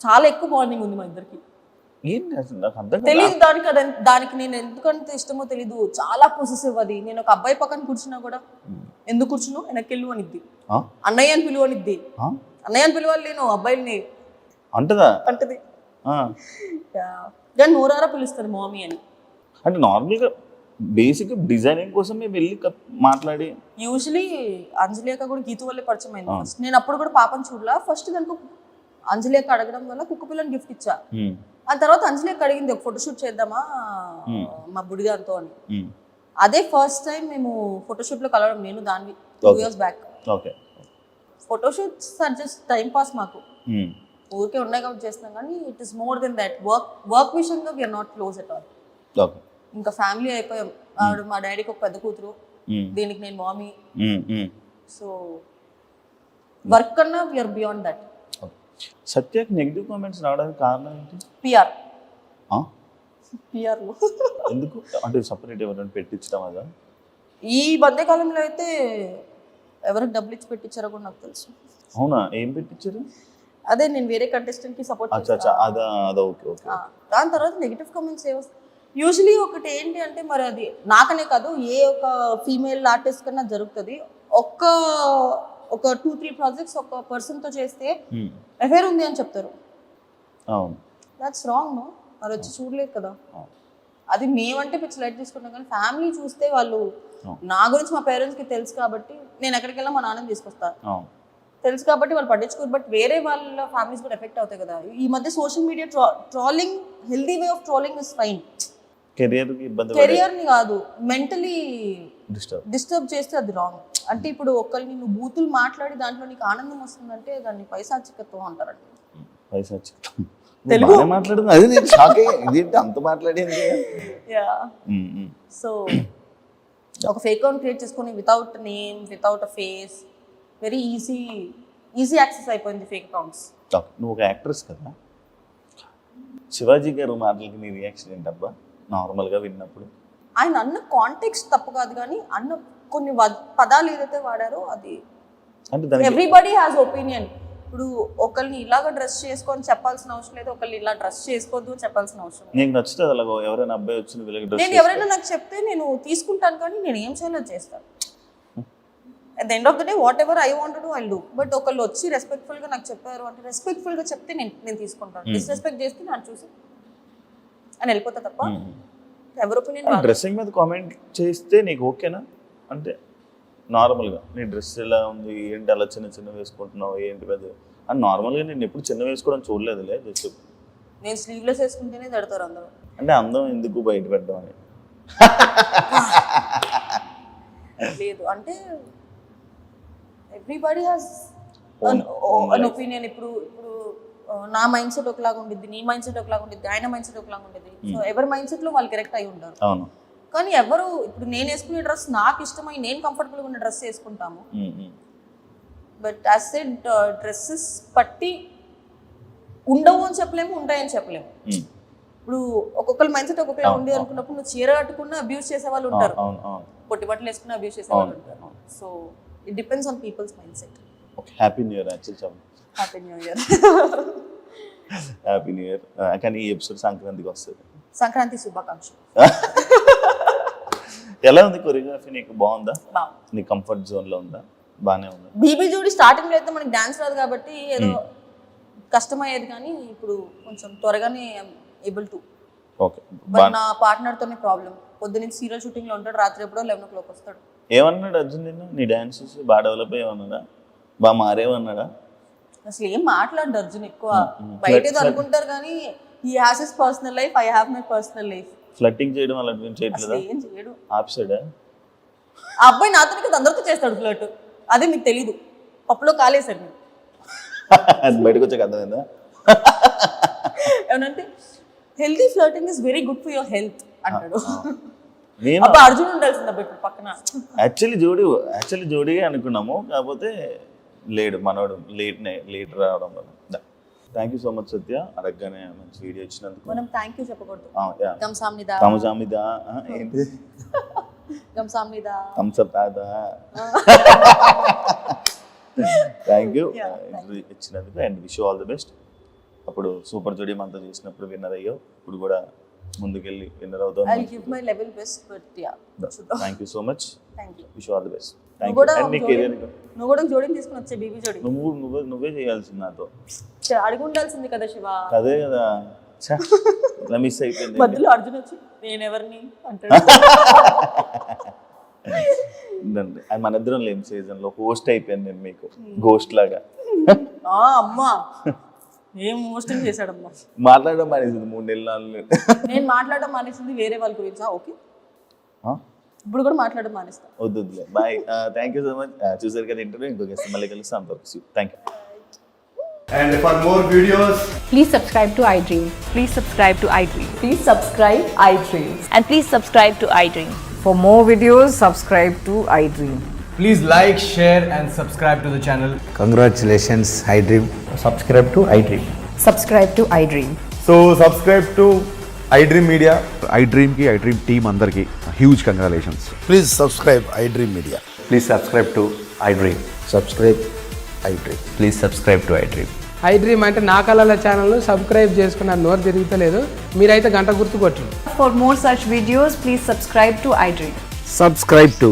చాలా ఎక్కువ బాండింగ్ ఉంది మా ఇద్దరికి. ఏంటి అసలు నాకు అర్థం తెలియదు దానికి నేను ఎందుకంత ఇష్టమో తెలీదు. చాలా పొసెసివ్ అది. నేను ఒక అబ్బాయి పక్కన కూర్చున్నా కూడా ఎందుకు కూర్చున్నావు వెనక్కి అనిద్ది, అన్నయ్య అని పిలువనిద్ది. అన్నయ్య అని పిలవాలి నేను అబ్బాయిని అంటదా అంటది కానీ నోరారా పిలుస్తుంది మామీ అని. అంటే నార్మల్గా బేసిక్ డిజైనింగ్ కోసం మేము వెళ్ళి మాట్లాడి యూజువలీ అంజలి అక్క కూడా గీతు వల్లే పరిచయం అయింది ఫస్ట్. నేను అప్పుడు కూడా పాపని చూడలా. ఫస్ట్ దానికి అంజలి అక్క అడగడం వల్ల కుక్క పిల్లని గిఫ్ట్ ఇచ్చా. ఆ తర్వాత అంజలి అక్క అడిగింది ఒక ఫోటోషూట్ చేద్దామా మా బుడిగాంతో అని. అదే ఫస్ట్ టైం మేము ఫోటోషూట్ లో కలవడం, నేను దాన్ని 2 years back. Photoshoots are just time pass మాకు, ఊరికే ఉన్నాయి కాబట్టి చేస్తున్నాం కానీ it is more than that. Work విషయంగా we're not close at all. ఇంకా ఫ్యామిలీ అయిపోయాం. ఆవిడ మా డాడీకి ఒక పెద్ద కూతురు, దీనికి నేను మామీ. సో వర్క్ కన్నా వీఆర్ బియాండ్ దట్. సత్యకి నెగిటివ్ కామెంట్స్ రావడానికి కారణం ఏంటి? పిఆర్ ఎందుకు అంటే సపరేట్ ఎవరైనా పెట్టించడం అదా? ఈ మధ్యకాలంలో అయితే ఎవరికి డబ్బులు ఇచ్చి పెట్టించారో కూడా నాకు తెలుసు. అవునా? ఏం పెట్టించారు? అదే నేను వేరే కంటెస్టెంట్ కి సపోర్ట్ దాని తర్వాత నెగిటివ్ కామెంట్స్ యూజువలీ ఒకటి ఏంటి అంటే మరి అది నాకనే కాదు ఏ ఒక ఫీమేల్ ఆర్టిస్ట్ కన్నా జరుగుతుంది. ఒక 2-3 ప్రాజెక్ట్స్ ఒక పర్సన్ తో చేస్తే అఫేర్ ఉంది అని చెప్తారు. That's wrong. నో, వాళ్ళు వచ్చి చూడలేదు కదా. అది మేమంటే పిచ్చి లైట్ తీసుకుంటాం కానీ ఫ్యామిలీ చూస్తే వాళ్ళు, నా గురించి మా పేరెంట్స్ కి తెలుసు కాబట్టి నేను ఎక్కడికి వెళ్ళా మా నాన్నని తీసుకొస్తాను, తెలుసు కాబట్టి వాళ్ళు పట్టించుకోరు. బట్ వేరే వాళ్ళ ఫ్యామిలీస్ కూడా ఎఫెక్ట్ అవుతాయి కదా. ఈ మధ్య social media trolling, healthy way of trolling is fine. కెరియర్ని కాదు, మెంటలీ డిస్టర్బ్ చేస్తే అది రాంగ్. అంటే ఇప్పుడు ఒకరిని నువ్వు బూతులు మాట్లాడి దాంట్లో నీకు ఆనందం వస్తుందంటే దాన్ని పైశాచికత్వం అంటారండి. తెలుగు మాట్లాడింది అది నేను షాక్ అయ్యాను, అంత మాట్లాడేది. సో ఒక ఫేక్ అకౌంట్ క్రియేట్ చేసుకొని వితౌట్ నేమ్, వితౌట్ అ ఫేస్, వెరీ ఈజీ యాక్సెస్ అయిపోయింది ఫేక్ అకౌంట్స్. నువ్వు ఒక యాక్ట్రెస్ కదా, శివాజీ గారు మాటలకి నీ రియాక్షన్ ఏంటబ్బా నార్మల్గా విన్నప్పుడు? ఆయన అన్న కాంటెక్స్ట్ తప్పు కాదు కానీ అన్న కొన్ని పదాలు ఏదైతే వాడారో అది ఎవ్రీబడి హ్యాస్ ఒపీనియన్. ఇప్పుడు ఒకరిని ఇలాగ డ్రెస్ చేసుకొని చెప్పాల్సిన అవసరం లేదు, ఒకరిని ఇలా డ్రెస్ చేసుకోవద్దు చెప్పాల్సిన అవసరం లేదు. నీకు నచ్చుతుంది అలాగ ఎవరైనా అబ్బాయి వచ్చి నేను ఎవరైనా నాకు చెప్తే నేను తీసుకుంటాను కానీ నేను ఏం చేయాలో చేస్తాను. At the end of the day what ever I want to I do. But ఒకళ్ళు వచ్చి రెస్పెక్ట్ఫుల్ గా నాకు చెప్పారు అంటే రెస్పెక్ట్ఫుల్ గా చెప్తే నేను తీసుకుంటాను. డిస్రెస్పెక్ట్ చేస్తే నాకు చూసి అని వెళ్ళిపోతా తప్ప ఎవరి ఒపీనియన్. డ్రెస్సింగ్ మీద కామెంట్ చేస్తే నీకు ఓకేనా? అంటే నార్మల్గా నీ డ్రెస్ ఎలా ఉంది ఏంటి అలా చిన్న వేసుకుంటున్నావు ఏంటి పెద్ద అని నార్మల్గా నేను ఎప్పుడు చిన్న వేసుకోవడం చూడలేదులే. జస్ట్ నేను స్లీవ్లెస్ వేసుకుంటేనే తిడతారు అందరూ. అంటే అందం ఎందుకు బయట పెట్టడం అని లేదు. అంటే ఎవ్రీబడి హ్యాస్ అన్ ఒపీనియన్. ఇప్పుడు నా మైండ్ సెట్ ఒకలాగా ఉండిద్ది, నీ మైండ్ సెట్ ఒకలాగా ఉండిద్ది, ఆయన మైండ్ సెట్ ఒకలాగా ఉండిద్ది. సో ఎవరి మైండ్ సెట్ లో వాళ్ళు కరెక్ట్ అయి ఉంటారు. కానీ ఎవరు ఇప్పుడు నేను వేసుకునే డ్రెస్ నాకు ఇష్టమై నేను కంఫర్టబుల్గా ఉన్న డ్రెస్ వేసుకుంటాము. బట్ యాజ్ సెడ్ డ్రెస్సెస్ పట్టి ఉండవు అని చెప్పలేము, ఉంటాయని చెప్పలేము. ఇప్పుడు ఒక్కొక్కరి మైండ్ సెట్ ఒక్కొక్కలా ఉంది అనుకున్నప్పుడు నువ్వు చీర కట్టుకున్న అబ్యూస్ చేసే వాళ్ళు ఉంటారు, పొట్టి బట్టలు వేసుకున్న అబ్యూస్ చేసే వాళ్ళు ఉంటారు. So it depends on peoples mind set. Happy new year. Happy new year. Happy new year. కానీ ఈ ఎపిసోడ్ సంక్రాంతికి వస్తుంది. సంక్రాంతి శుభాకాంక్షలు. ఎలా ఉంది కొరియోగ్రఫీ? నీకు బాగుందా? నీ కంఫర్ట్ జోన్ లో ఉందా? బానే ఉందా? బీబీ జోడి స్టార్టింగ్ లో అయితే మనకి డాన్స్ రాదు కాబట్టి ఏదో కష్టమయ్యేది కానీ ఇప్పుడు కొంచెం త్వరగానే ఏబుల్ టు. ఓకే. బట్ నా పార్ట్నర్ తోనే ప్రాబ్లం. పొద్దున్న సీరియల్ షూటింగ్ లో ఉంటాడు, రాత్రి ఎప్పుడో 11 o'clock వస్తాడు. ఏమన్నాడు అర్జున్ నిన్ను? నీ డాన్స్ చూసి బాగా డెవలప్ అయ్యమన్నాడా? బాగా మారేమన్నాడా? అసలు ఏం మాట్లాడు అర్జున్ ఎక్కువ. బయట ఏదో అనుకుంటారు కానీ he has his personal life, I have my personal life. Flirting చేయడం అలాంటివి చేయట్లేదా? ఏం చేయడు. ఆప్సైడా? ఆ అబ్బాయి నాతో కదా అందరితో చేస్తాడు ఫ్లర్ట్. అదే మీకు తెలీదు. పప్పులో కాలేసాడు. అది బయటకు వచ్చాక అర్థమైందా? ఏమనంటే healthy flirting is very good for your health అంటాడు. నేను అబ్బా అర్జున్ ఉండాల్సింది అబ్బా ఇప్పుడు పక్కన. యాక్చువల్లీ జోడీగా అనుకున్నాము, కాకపోతే లేడు మనోడు లేట్ రావడం వల్ల. థ్యాంక్ యూ సో మచ్ సత్య, అడగగానే మంచి వీడియో ఇచ్చినందుకు. మనం థ్యాంక్ యూ చెప్పకూడదు. గంసామ్నిదా తమజామిదా ఏంటి గంసామ్నిదా థమ్స్అప్ రాదా. థ్యాంక్ యూ ఇచ్చినందుకు and wish all the best. అప్పుడు సూపర్ జోడీ మనతో చేసినప్పుడు విన్నర్ అయ్యావు, ఇప్పుడు కూడా ముందుకెళ్ళి విన్నర్ అవుతావు. I'll give my level best, but yeah. Thank you so much, Thank you. Wish all the best. నువ్వు కూడా నువ్వు కూడా జోడీని తీసుకుని వచ్చే బీబీ జోడీ నువ్వే చేయాల్సింది నాతో. అడిగి ఉండాల్సింది కదా శివ. అదే కదా, ఇట్లా మిస్ అయిపోయింది. మధ్యలో అర్జున్ వచ్చి నేను ఎవరిని అంటాడు. అది మన ఇద్దరం లేని సీజన్ లో హోస్ట్ అయిపోయాను నేను మీకు, గోస్ట్ లాగా. అమ్మా ఏం హోస్టింగ్ చేశాడమ్మా. మాట్లాడడం మానేసింది 3 నెలలు. నేను మాట్లాడడం మానేసింది వేరే వాళ్ళ గురించి. ఓకే ఇప్పుడు కూడా మాట్లాడడం మానేస్తా. వద్దులే, bye. Thank you so much. చూసారు కదా ఇంటర్వ్యూ, ఇంకో గెస్ట్ మళ్ళీ కలుస్తాం. Thank you. And for more videos, Please subscribe to iDream. Please subscribe to iDream. Please subscribe iDream. And please subscribe to iDream. For more videos, subscribe to iDream. please like, share and subscribe to the channel. Congratulations, iDream. Subscribe to iDream. Subscribe to iDream. So subscribe to iDream Media. iDream team andarki huge congratulations. Please subscribe iDream Media. Please subscribe to iDream. Subscribe iDream. Please subscribe to iDream. iDream అంటే నా కళల channel subscribe చేసుకున్న నోరు తిరుగుతలేదు, మీరైతే గంట గుర్తు కొట్టండి. For more such videos, please subscribe to iDream. Subscribe to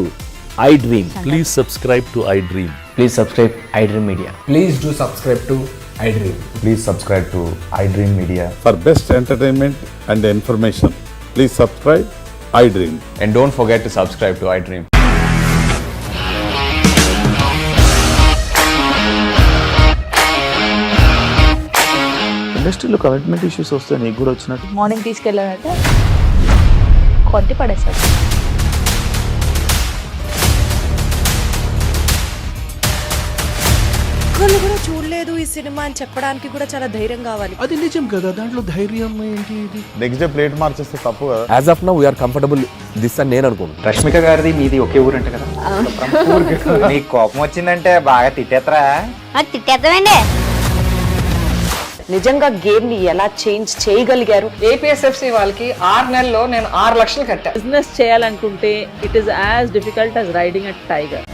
iDream. Please subscribe to iDream. Please subscribe iDream Media. Please do subscribe to iDream. Please subscribe to iDream Media. For best entertainment and information, please subscribe iDream. And don't forget to subscribe to iDream. ఇండస్ట్రీలో commitment issues వస్తే నీకు కూడా వచ్చినట్టు. Morning తీసుకెళ్ళాడంటే కొట్టి పడేస్తాడు. ఒక్కళ్ళు కూడా చూడలేదు ఈ సినిమా అని చెప్పడానికి కూడా చాలా ధైర్యం కావాలి. అది నిజం కదా, దాంట్లో ధైర్యం ఏంటి? ఇది నెక్స్ట్ డే ప్లేట్ మార్చేస్తే తప్పు కదా. As of now, we are comfortable this అని నేను అనుకుంటున్నాను. రష్మిక గారిది మీది ఒకే ఊరంట కదా. నీకు కోపం వచ్చిందంటే బాగా తిట్టేత్తరా? తిట్టేద్దామండి. నిజంగా గేమ్ ని ఎలా చేంజ్ చేయగలిగారు? ఏపీఎస్ఎఫ్సి వాళ్ళకి 6 నెలల్లో నేను 6 లక్షలు కట్టా. బిజినెస్ చేయాలనుకుంటే it is as difficult as riding a tiger.